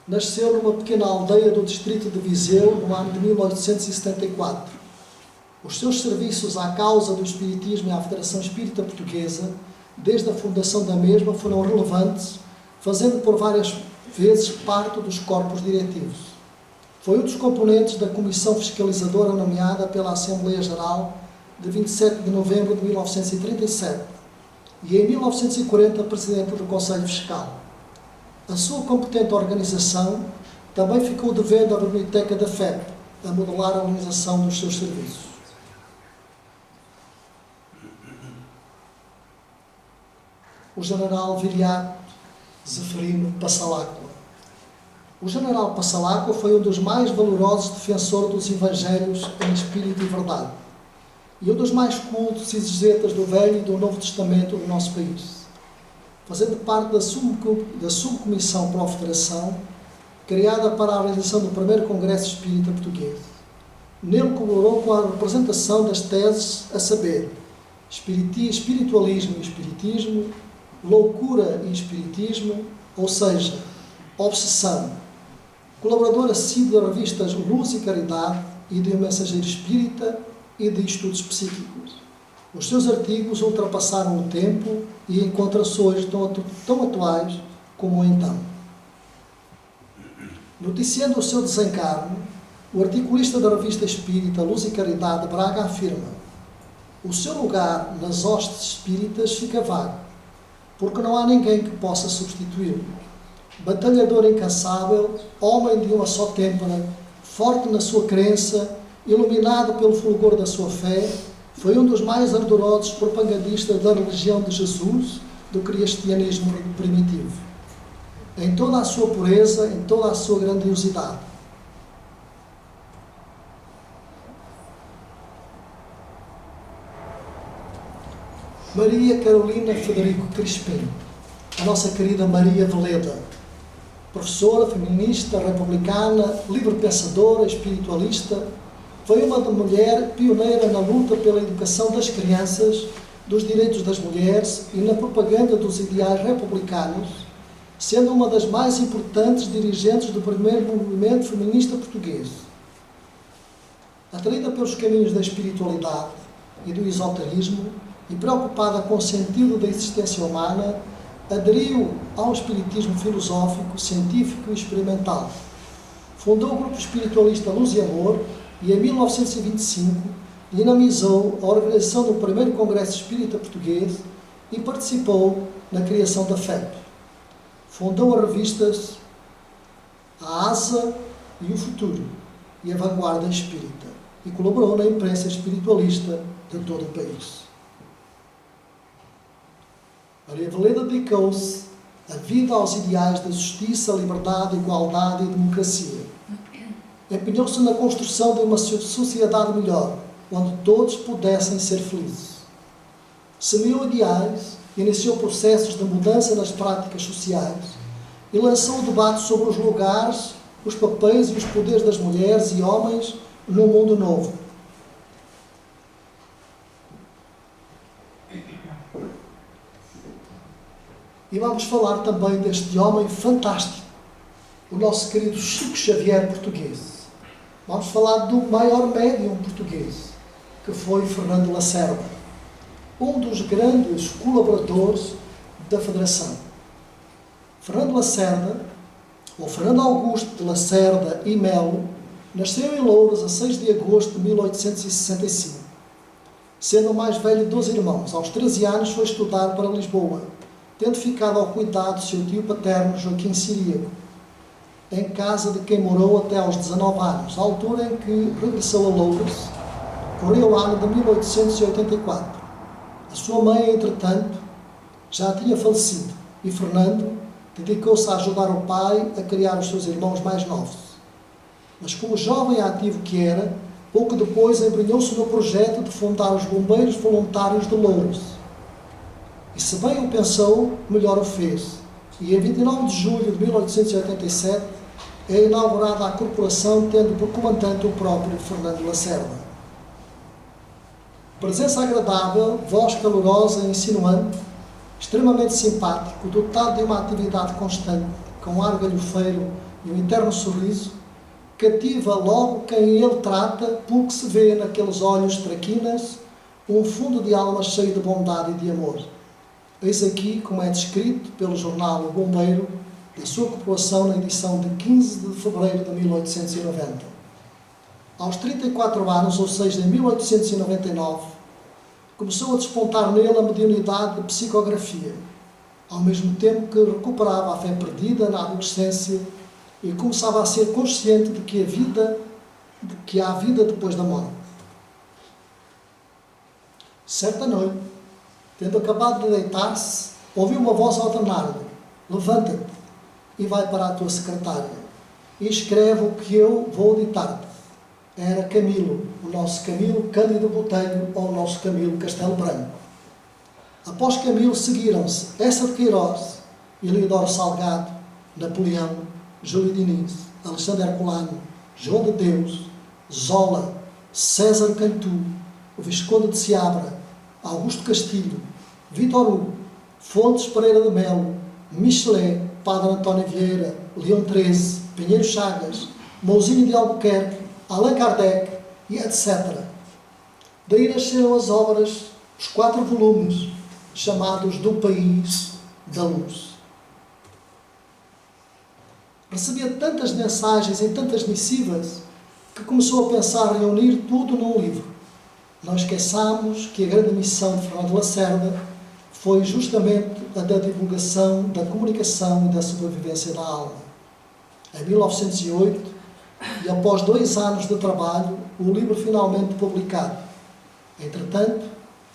nasceu numa pequena aldeia do distrito de Viseu no ano de 1874. Os seus serviços à causa do Espiritismo e à Federação Espírita Portuguesa, desde a fundação da mesma, foram relevantes, fazendo por várias vezes parte dos corpos diretivos. Foi um dos componentes da Comissão Fiscalizadora nomeada pela Assembleia Geral de 27 de novembro de 1937 e, em 1940, presidente do Conselho Fiscal. A sua competente organização também ficou devendo à Biblioteca da FEP a modelar a organização dos seus serviços. O general Viriato Zeferino Passalacqua. O general Passalacqua foi um dos mais valorosos defensores dos Evangelhos em espírito e verdade, e um dos mais cultos exegetas do Velho e do Novo Testamento do nosso país, fazendo parte da subcomissão para a Federação, criada para a realização do primeiro Congresso Espírita Português. Nele colaborou com a representação das teses a saber, espiritualismo e espiritismo, loucura e espiritismo, ou seja, obsessão. Colaborador assíduo das revistas Luz e Caridade e de O Mensageiro Espírita e de Estudos Psíquicos. Os seus artigos ultrapassaram o tempo e encontram-se hoje tão atuais como então. Noticiando o seu desencarne, o articulista da revista espírita Luz e Caridade Braga afirma: o seu lugar nas hostes espíritas fica vago, porque não há ninguém que possa substituí-lo. Batalhador incansável, homem de uma só têmpora, forte na sua crença, iluminado pelo fulgor da sua fé, foi um dos mais ardorosos propagandistas da religião de Jesus do cristianismo primitivo, em toda a sua pureza, em toda a sua grandiosidade. Maria Carolina Federico Crispim, a nossa querida Maria Veleda, Professora, feminista, republicana, livre-pensadora, espiritualista, foi uma mulher pioneira na luta pela educação das crianças, dos direitos das mulheres e na propaganda dos ideais republicanos, sendo uma das mais importantes dirigentes do primeiro movimento feminista português. Atraída pelos caminhos da espiritualidade e do esoterismo e preocupada com o sentido da existência humana, aderiu ao espiritismo filosófico, científico e experimental. Fundou o grupo espiritualista Luz e Amor e, em 1925, dinamizou a organização do primeiro Congresso Espírita Português e participou na criação da FEP. Fundou as revistas A Asa e o Futuro e a Vanguarda Espírita e colaborou na imprensa espiritualista de todo o país. Maria Veleda dedicou-se a vida aos ideais da justiça, liberdade, igualdade e democracia. Empenhou-se na construção de uma sociedade melhor, onde todos pudessem ser felizes. Semeou ideais, iniciou processos de mudança nas práticas sociais e lançou o debate sobre os lugares, os papéis e os poderes das mulheres e homens no mundo novo. E vamos falar também deste homem fantástico, o nosso querido Chico Xavier português. Vamos falar do maior médium português, que foi Fernando Lacerda, um dos grandes colaboradores da Federação. Fernando Lacerda, ou Fernando Augusto de Lacerda e Melo, nasceu em Louros a 6 de agosto de 1865. Sendo o mais velho dos irmãos, aos 13 anos foi estudar para Lisboa, tendo ficado ao cuidado do seu tio paterno Joaquim Ciríaco, em casa de quem morou até aos 19 anos, a altura em que regressou a Louros. Corria o ano de 1884. A sua mãe, entretanto, já tinha falecido e Fernando dedicou-se a ajudar o pai a criar os seus irmãos mais novos. Mas como jovem ativo que era, pouco depois embrenhou-se no projeto de fundar os Bombeiros Voluntários de Louros. E se bem o pensou, melhor o fez. E em 29 de julho de 1887 é inaugurada a corporação, tendo por comandante o próprio Fernando Lacerda. Presença agradável, voz calorosa e insinuante, extremamente simpático, dotado de uma atividade constante, com ar galhofeiro e um interno sorriso, cativa logo quem ele trata, porque se vê naqueles olhos traquinas um fundo de alma cheio de bondade e de amor. Eis aqui como é descrito pelo jornal O Bombeiro, da sua corporação na edição de 15 de fevereiro de 1890. Aos 34 anos, ou seja, em 1899, começou a despontar nele a mediunidade de psicografia, ao mesmo tempo que recuperava a fé perdida na adolescência e começava a ser consciente de que há vida depois da morte. Certa noite, tendo acabado de deitar-se, ouviu uma voz a ordenar-lhe: levanta-te e vai para a tua secretária e escreve o que eu vou ditar-te. Era Camilo, o nosso Camilo Cândido Botelho, ou o nosso Camilo Castelo Branco. Após Camilo seguiram-se Essa de Queiroz, Eliodoro Salgado, Napoleão, Júlio Diniz, Alexandre Herculano, João de Deus, Zola, César Cantu, o Visconde de Seabra, Augusto Castilho, Vítor Hugo, Fontes Pereira de Melo, Michelet, Padre António Vieira, Leão XIII, Pinheiro Chagas, Mouzinho de Albuquerque, Allan Kardec e etc. Daí nasceram as obras, os 4 volumes, chamados Do País da Luz. Recebia tantas mensagens e tantas missivas que começou a pensar em reunir tudo num livro. Não esqueçamos que a grande missão de Fernando Lacerda foi justamente a da divulgação, da comunicação e da sobrevivência da alma. Em 1908, e após 2 anos de trabalho, o livro finalmente publicado. Entretanto,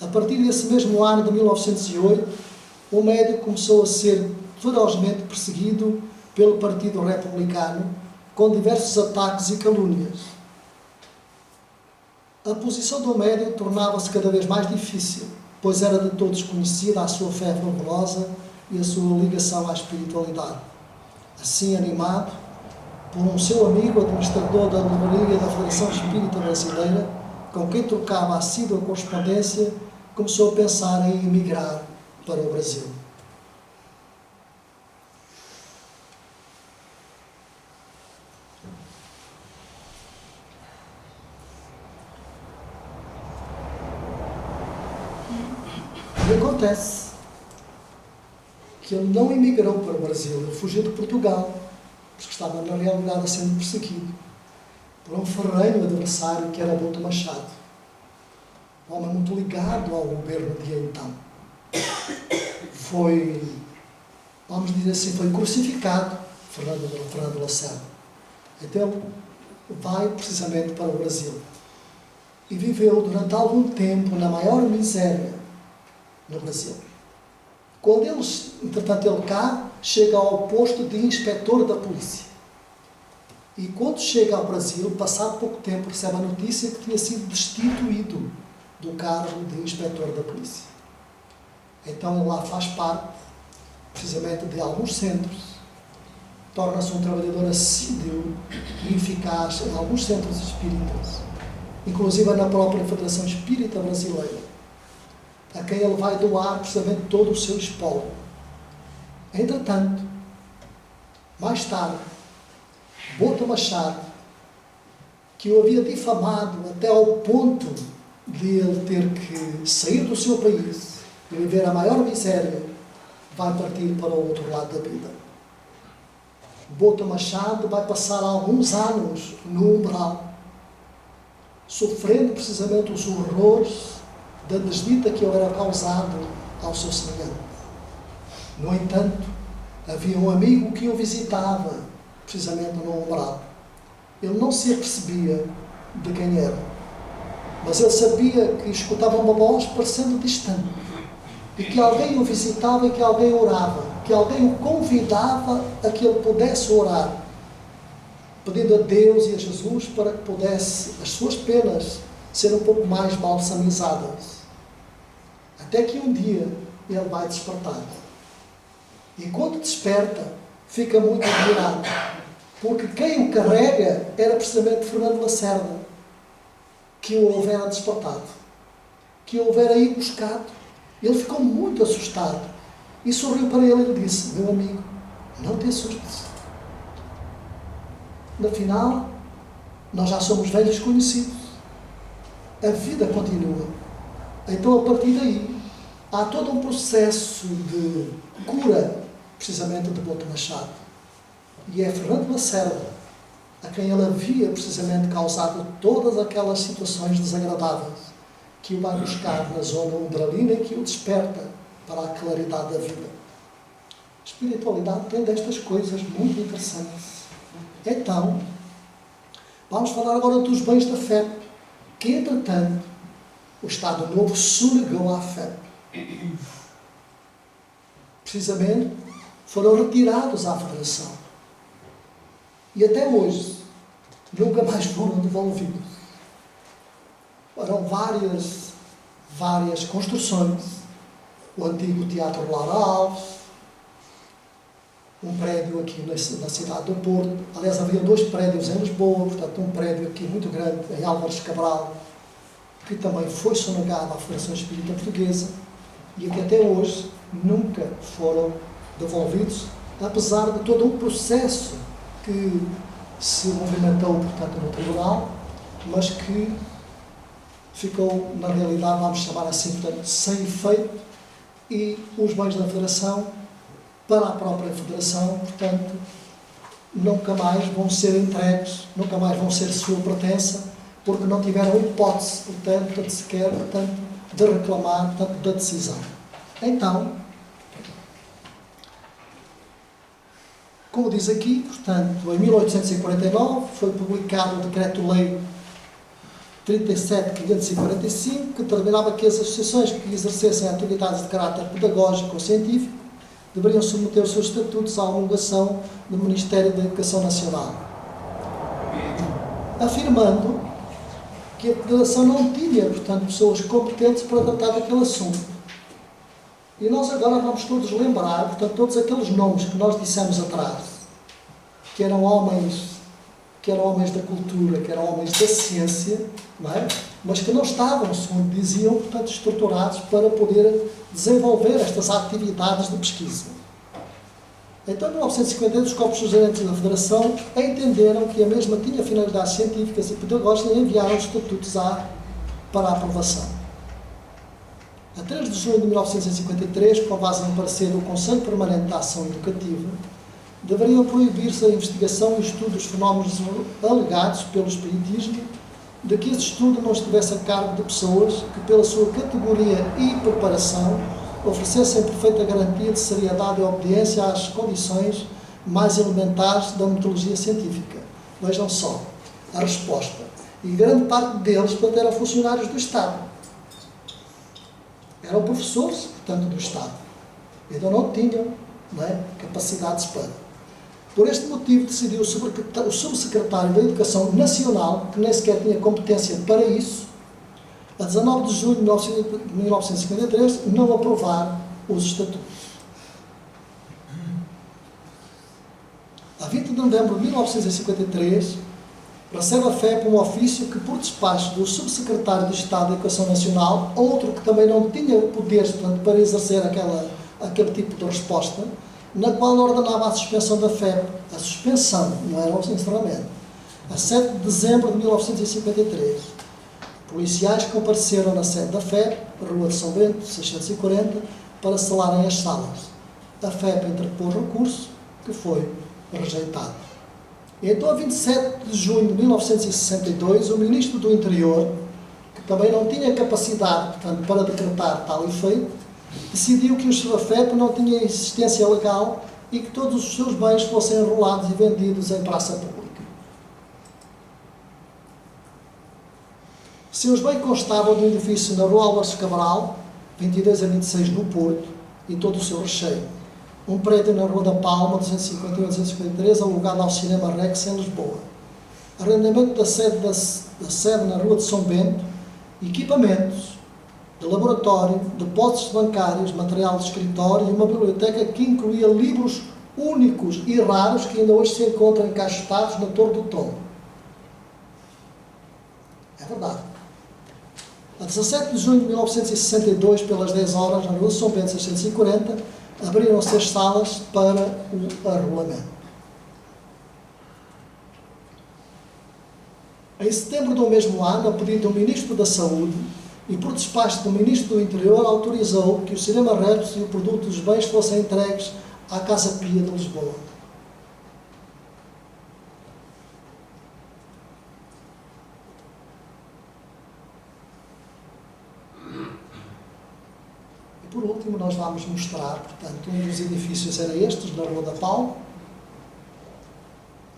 a partir desse mesmo ano de 1908, o médico começou a ser ferozmente perseguido pelo Partido Republicano, com diversos ataques e calúnias. A posição do médico tornava-se cada vez mais difícil, pois era de todos conhecida a sua fé fervorosa e a sua ligação à espiritualidade. assim animado por um seu amigo, administrador da livraria da Federação Espírita Brasileira, com quem trocava assídua correspondência, começou a pensar em emigrar para o Brasil. E acontece que ele não emigrou para o Brasil, ele fugiu de Portugal, porque estava na realidade sendo perseguido por um ferrenho adversário que era Boto Machado, um homem muito ligado ao governo de então. Foi, vamos dizer assim, foi crucificado Fernando Lacerda. Então ele vai precisamente para o Brasil e viveu durante algum tempo na maior miséria no Brasil. Quando entretanto ele cá, chega ao posto de inspetor da polícia. E quando chega ao Brasil, passado pouco tempo, recebe a notícia que tinha sido destituído do cargo de inspetor da polícia. Então ele lá faz parte, precisamente, de alguns centros, torna-se um trabalhador assíduo e eficaz em alguns centros espíritas, inclusive na própria Federação Espírita Brasileira, a quem ele vai doar precisamente todo o seu espólio. Entretanto, mais tarde, Boto Machado, que o havia difamado até ao ponto de ele ter que sair do seu país e viver a maior miséria, vai partir para o outro lado da vida. Boto Machado vai passar alguns anos no umbral, sofrendo precisamente os horrores da desdita que ele era causado ao seu semelhante. No entanto, havia um amigo que o visitava, precisamente no umbral. Ele não se apercebia de quem era, mas ele sabia que escutava uma voz parecendo distante, e que alguém o visitava e que alguém orava, que alguém o convidava a que ele pudesse orar, pedindo a Deus e a Jesus para que pudesse as suas penas ser um pouco mais balsamizadas. Até que um dia ele vai despertar. E quando desperta, fica muito admirado, porque quem o carrega era precisamente Fernando Lacerda, que o houvera despertado, que o houvera ido buscado. Ele ficou muito assustado e sorriu para ele e disse: meu amigo, não te assustes. No final, nós já somos velhos conhecidos. A vida continua. Então, a partir daí, há todo um processo de cura, precisamente, de Boto Machado. E é Fernando Lacerda a quem ele havia, precisamente, causado todas aquelas situações desagradáveis, que o vai buscar na zona umbralina e que o desperta para a claridade da vida. A espiritualidade tem destas coisas muito interessantes. Então, vamos falar agora dos bens de afeto, que, entretanto, o Estado Novo sonegou a afeto. Precisamente, foram retirados à Federação. E até hoje, nunca mais foram devolvidos. Foram várias construções. O antigo Teatro Lara Alves, um prédio aqui na cidade do Porto. Aliás, havia 2 prédios em Lisboa, portanto, um prédio aqui muito grande, em Álvares Cabral, que também foi sonegado à Federação Espírita Portuguesa, e que até hoje nunca foram devolvidos, apesar de todo um processo que se movimentou, portanto, no Tribunal, mas que ficou, na realidade, vamos chamar assim, portanto, sem efeito, e os bens da Federação, para a própria Federação, portanto, nunca mais vão ser entregues, nunca mais vão ser sua pertença, porque não tiveram hipótese, portanto, de sequer, portanto, de reclamar, portanto, da decisão. Então, como diz aqui, portanto, em 1849 foi publicado o Decreto-Lei 37.545, que determinava que as associações que exercessem atividades de caráter pedagógico ou científico deveriam submeter os seus estatutos à homologação do Ministério da Educação Nacional, afirmando que a Federação não tinha, portanto, pessoas competentes para tratar daquele assunto. E nós agora vamos todos lembrar, portanto, todos aqueles nomes que nós dissemos atrás, que eram homens da cultura, que eram homens da ciência, não é? Mas que não estavam, segundo diziam, portanto, estruturados para poder desenvolver estas atividades de pesquisa. Então, em 1952, os corpos gerentes da Federação entenderam que a mesma tinha finalidades científicas e pedagógicas e enviaram os estatutos para a aprovação. A 3 de junho de 1953, com base no parecer do Conselho Permanente de Ação Educativa, deveriam proibir-se a investigação e estudo dos fenómenos alegados pelo espiritismo, de que esse estudo não estivesse a cargo de pessoas que, pela sua categoria e preparação, oferecessem perfeita garantia de seriedade e obediência às condições mais elementares da metodologia científica. Vejam só a resposta. E grande parte deles, portanto, eram funcionários do Estado. Eram professores, portanto, do Estado. Então não tinham, não é, capacidades para. Por este motivo, decidiu o subsecretário da Educação Nacional, que nem sequer tinha competência para isso, a 19 de junho de 1953, não aprovar os estatutos. A 20 de novembro de 1953, recebe a FEP um ofício que, por despacho do subsecretário de Estado da Educação Nacional, outro que também não tinha poderes, portanto, para exercer aquele tipo de resposta, na qual ordenava a suspensão da FEP, a suspensão, não era o encerramento, a 7 de dezembro de 1953. Policiais compareceram na sede da FEP, Rua de São Bento, 640, para selarem as salas. A FEP interpôs recurso, que foi rejeitado. E então, a 27 de junho de 1962, o Ministro do Interior, que também não tinha capacidade, portanto, para decretar tal efeito, decidiu que o FEP não tinha existência legal e que todos os seus bens fossem enrolados e vendidos em praça pública. Seus bens constavam de um edifício na Rua Álvares Cabral, 22 a 26 no Porto, e todo o seu recheio. Um prédio na Rua da Palma, 251 a 253, alugado ao Cinema Rex, em Lisboa. Arrendamento da sede na Rua de São Bento, equipamentos de laboratório, depósitos bancários, material de escritório e uma biblioteca que incluía livros únicos e raros que ainda hoje se encontram encaixotados na Torre do Tombo. É verdade. A 17 de junho de 1962, pelas 10 horas, na Rua de São Bento 640, abriram-se as salas para o arrolamento. Em setembro do mesmo ano, a pedido do Ministro da Saúde e por despacho do Ministro do Interior, autorizou que o Cinema Rex e o produto dos bens fossem entregues à Casa Pia de Lisboa. E por último, nós vamos mostrar, portanto, um dos edifícios era estes, na Rua da Palma,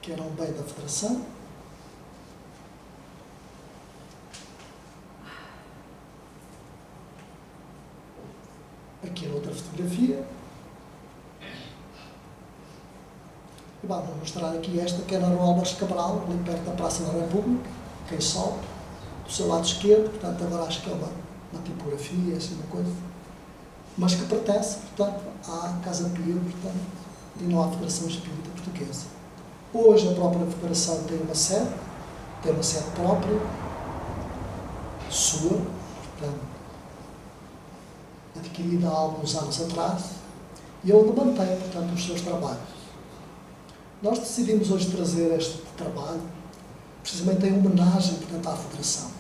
que era um bem da Federação. Aqui é outra fotografia. E vamos mostrar aqui esta, que é na Rua Álvares Cabral, ali perto da Praça da República, quem sobe, do seu lado esquerdo, portanto, agora acho que é uma tipografia, assim, uma coisa, mas que pertence, portanto, à Casa Pia, portanto, e não à Federação Espírita Portuguesa. Hoje a própria Federação tem uma sede própria, sua, portanto, adquirida há alguns anos atrás, e onde mantém, portanto, os seus trabalhos. Nós decidimos hoje trazer este trabalho, precisamente em homenagem, portanto, à Federação.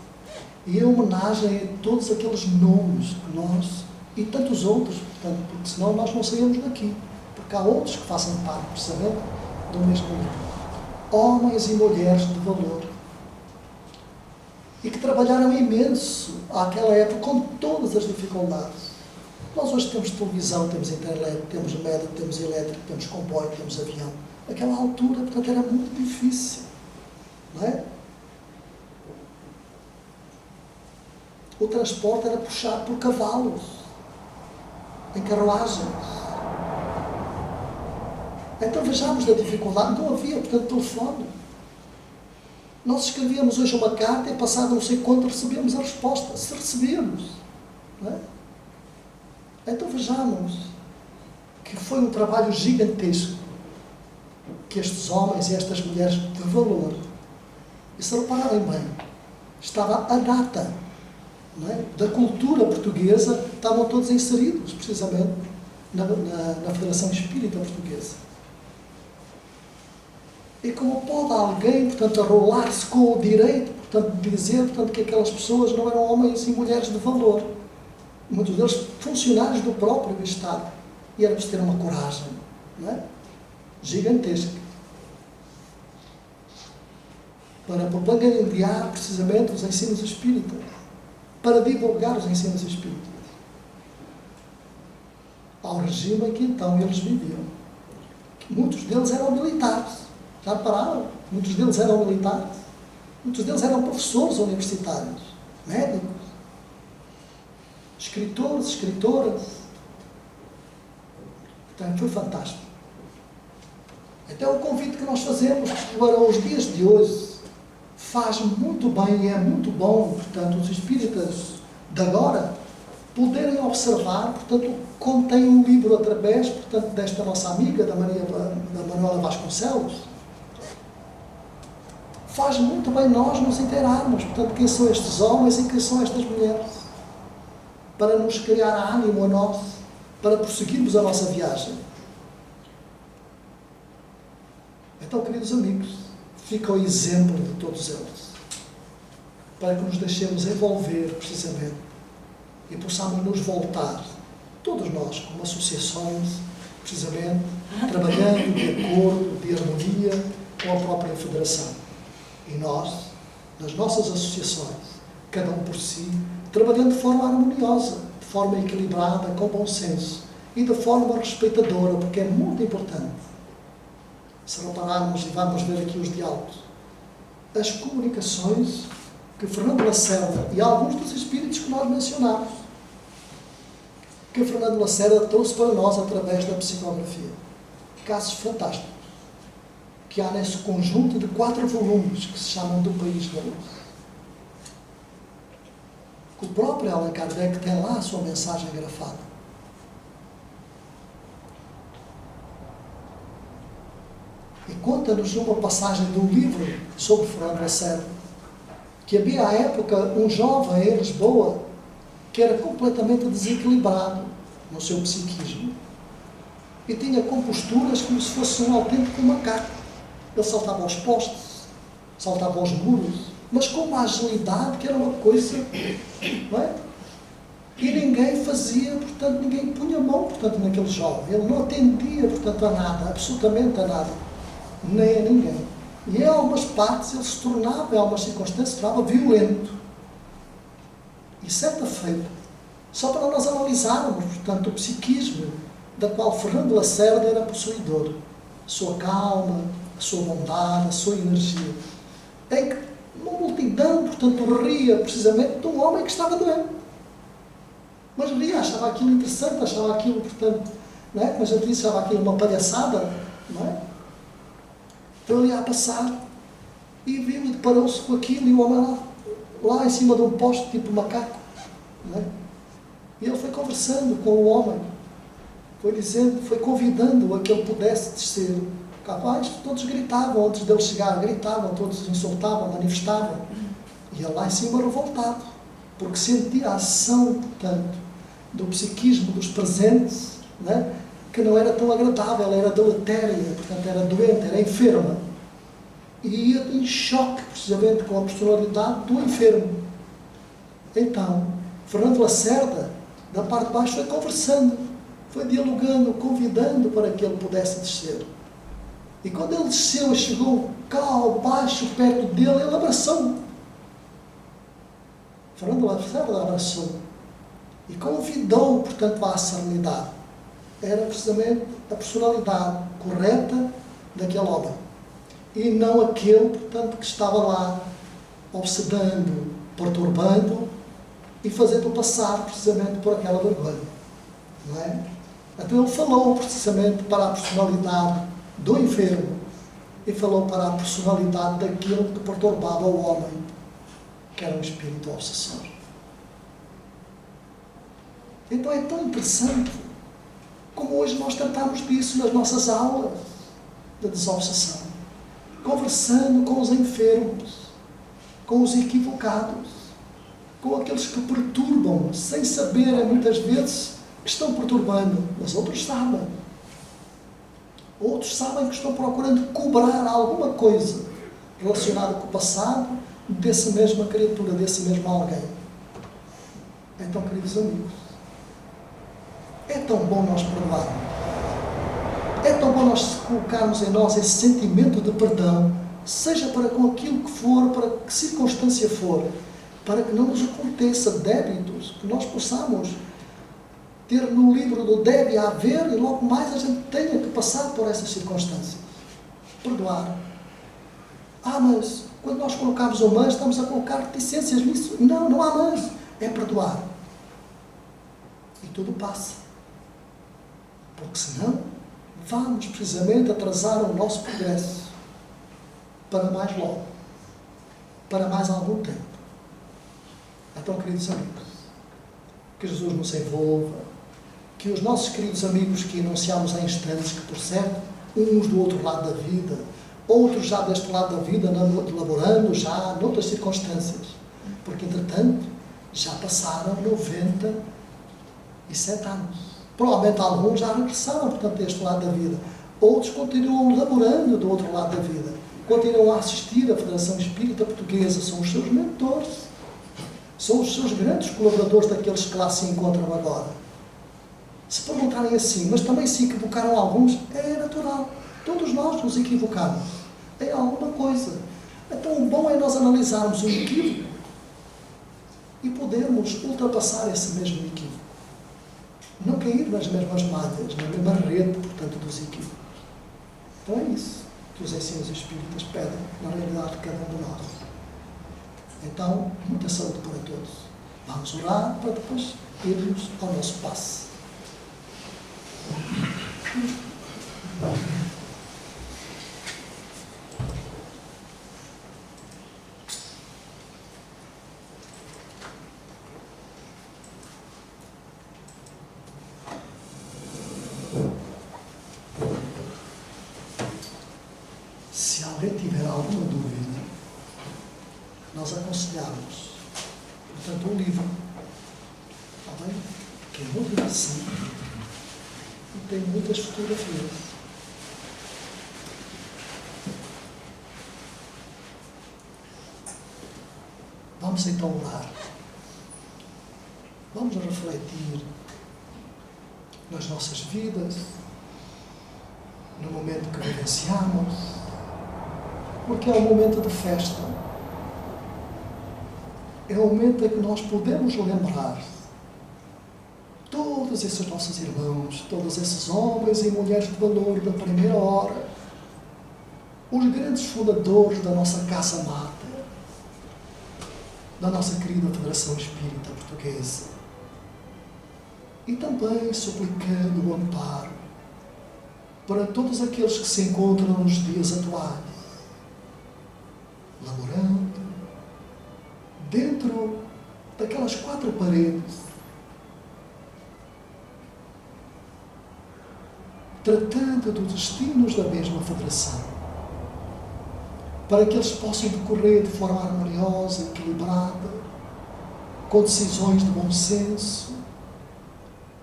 E em homenagem a todos aqueles nomes que nós, e tantos outros, portanto, porque senão nós não saímos daqui, porque há outros que fazem parte, precisamente, do mesmo livro. Homens e mulheres de valor, e que trabalharam imenso àquela época, com todas as dificuldades. Nós hoje temos televisão, temos internet, temos médico, temos elétrico, temos comboio, temos avião. Naquela altura, portanto, era muito difícil, não é? O transporte era puxado por cavalos, em carruagens. Então vejamos a dificuldade, não havia, portanto, telefone. Nós escrevíamos hoje uma carta e passado não sei quanto recebíamos a resposta, se recebíamos, não é? Então vejamos que foi um trabalho gigantesco, que que estes homens e estas mulheres de valor, e se repararem bem, estava a data, não é, da cultura portuguesa, estavam todos inseridos, precisamente, na Federação Espírita Portuguesa. E como pode alguém, portanto, arrolar-se com o direito, portanto, de dizer, portanto, que aquelas pessoas não eram homens e mulheres de valor, muitos deles funcionários do próprio Estado, e era preciso ter uma coragem, não é, gigantesca, para propagandear precisamente os ensinos espíritas, para divulgar os ensinos espíritas ao regime em que então eles viviam. Muitos deles eram militares, já repararam? Muitos deles eram militares, muitos deles eram professores universitários, médicos, escritores, escritoras. Portanto, foi fantástico. Então, o convite que nós fazemos para os dias de hoje faz muito bem e é muito bom, portanto, os espíritas de agora poderem observar, portanto, como tem um livro através, portanto, desta nossa amiga, da Manuela Vasconcelos. Faz muito bem nós nos inteirarmos, portanto, quem são estes homens e quem são estas mulheres, para nos criar ânimo a nós, para prosseguirmos a nossa viagem. Então, queridos amigos, fica o exemplo de todos eles, para que nos deixemos envolver, precisamente, e possamos nos voltar, todos nós, como associações, precisamente, trabalhando de acordo, de harmonia com a própria Federação. E nós, nas nossas associações, cada um por si, trabalhando de forma harmoniosa, de forma equilibrada, com bom senso e de forma respeitadora, porque é muito importante. Se repararmos, e vamos ver aqui os diálogos, as comunicações que Fernando Lacerda e alguns dos espíritos que nós mencionamos, que Fernando Lacerda trouxe para nós através da psicografia. Casos fantásticos, que há nesse conjunto de 4 volumes que se chamam Do País da Luz. Que o próprio Allan Kardec tem lá a sua mensagem grafada. E conta-nos numa passagem do livro sobre Fernando Lacerda, que havia à época um jovem em Lisboa que era completamente desequilibrado no seu psiquismo e tinha composturas como se fosse um autêntico macaco. Ele saltava aos postes, saltava aos muros, mas com uma agilidade que era uma coisa, não é? E ninguém fazia, portanto, ninguém punha a mão, portanto, naquele jovem. Ele não atendia, portanto, a nada, absolutamente a nada, nem a ninguém. E em algumas partes ele se tornava, em algumas circunstâncias, se tornava violento. E certa feita, só para nós analisarmos, portanto, o psiquismo da qual Fernando Lacerda era possuidor, a sua calma, a sua bondade, a sua energia, em que uma multidão, portanto, ria precisamente de um homem que estava doente. Mas ria, achava aquilo interessante, achava aquilo, portanto, não é? Como a gente disse, achava aquilo uma palhaçada, não é? Então ele ia a passar e viu e deparou-se com aquilo e o homem lá em cima de um poste, tipo macaco, não é? E ele foi conversando com o homem, foi dizendo, foi convidando-o a que ele pudesse descer. Capaz, todos gritavam antes dele chegar, gritavam, todos insultavam, manifestavam. E ele lá em cima revoltado, porque sentia a ação, portanto, do psiquismo dos presentes, né, que não era tão agradável, era deletéria, portanto, era doente, era enferma. E ia em choque, precisamente, com a personalidade do enfermo. Então, Fernando Lacerda, da parte de baixo, foi conversando, foi dialogando, convidando para que ele pudesse descer. E quando ele desceu e chegou cá ao baixo, perto dele, ele abraçou-o. Fernando Lacerda abraçou-o e convidou-o, portanto, à serenidade. Era precisamente a personalidade correta daquele homem. E não aquele, portanto, que estava lá obsedando, perturbando e fazendo passar precisamente por aquela vergonha. Não é? Então ele falou precisamente para a personalidade do enfermo e falou para a personalidade daquele que perturbava o homem, que era um espírito obsessor. Então é tão interessante como hoje nós tratamos disso nas nossas aulas. da desobsessão, conversando com os enfermos, com os equivocados, com aqueles que perturbam, sem saberem muitas vezes que estão perturbando, mas outros sabem. Outros sabem que estão procurando cobrar alguma coisa relacionada com o passado dessa mesma criatura, desse mesmo alguém. Então, queridos amigos, é tão bom nós perdoarmos. É tão bom nós colocarmos em nós esse sentimento de perdão, seja para com aquilo que for, para que circunstância for, para que não nos aconteça débitos, que nós possamos ter no livro do deve haver e logo mais a gente tenha que passar por essas circunstâncias. Perdoar. Mas quando nós colocamos o mas, estamos a colocar reticências nisso. Não, não há mas. É perdoar. E tudo passa. Porque senão, vamos precisamente atrasar o nosso progresso para mais logo. Para mais algum tempo. Então, queridos amigos, que Jesus nos envolva, que os nossos queridos amigos que enunciamos há instantes, que por certo, uns do outro lado da vida, outros já deste lado da vida, laborando já noutras circunstâncias, porque entretanto já passaram 97 anos. Provavelmente alguns já regressaram, portanto, deste lado da vida. Outros continuam laborando do outro lado da vida, continuam a assistir à Federação Espírita Portuguesa, são os seus mentores, são os seus grandes colaboradores daqueles que lá se encontram agora. Se perguntarem assim, mas também se equivocaram alguns, é natural. Todos nós nos equivocamos em alguma coisa. Então o bom é nós analisarmos o equívoco e podermos ultrapassar esse mesmo equívoco. Não cair nas mesmas malhas, na mesma rede, portanto, dos equívocos. Então é isso que os ensinos espíritas pedem, na realidade, de cada um de nós. Então, muita saúde para todos. Vamos orar para depois irmos ao nosso passe. Se alguém tiver alguma dúvida, nós aconselhamos, portanto, um livro, está bem? Que é muito interessante e tem muitas fotografias. Vamos então orar. Vamos refletir nas nossas vidas, no momento que vivenciamos, porque é um momento de festa. É o momento em que nós podemos lembrar todos esses nossos irmãos, todos esses homens e mulheres de valor da primeira hora, os grandes fundadores da nossa Casa Máter, da nossa querida Federação Espírita Portuguesa, e também suplicando o amparo para todos aqueles que se encontram nos dias atuais, laborando dentro daquelas 4 paredes, tratando dos destinos da mesma Federação, para que eles possam decorrer de forma harmoniosa, equilibrada, com decisões de bom senso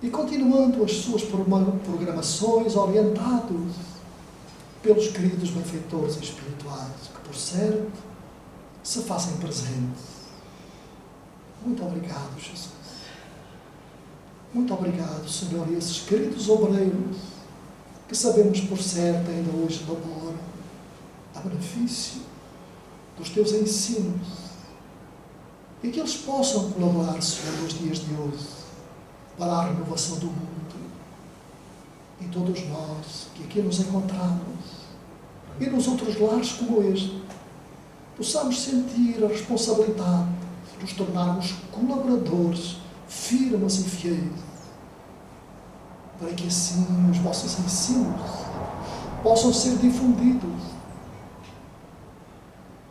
e continuando as suas programações orientados pelos queridos benfeitores espirituais, que por certo se fazem presentes. Muito obrigado, Jesus. Muito obrigado, Senhor, e esses queridos obreiros que sabemos por certo ainda hoje laboram a benefício dos teus ensinos e que eles possam colaborar, Senhor, nos dias de hoje para a renovação do mundo. E todos nós que aqui nos encontramos e nos outros lares como este, possamos sentir a responsabilidade de nos tornarmos colaboradores firmes e fiéis, para que assim os vossos ensinos possam ser difundidos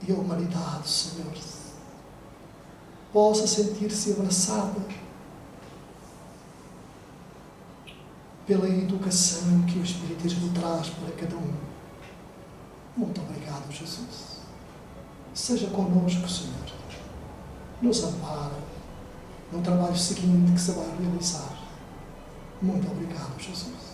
e a humanidade, Senhor, possa sentir-se abraçada pela educação que o Espiritismo traz para cada um. Jesus. Seja connosco, Senhor. Nos ampara no trabalho seguinte que se vai realizar. Muito obrigado, Jesus.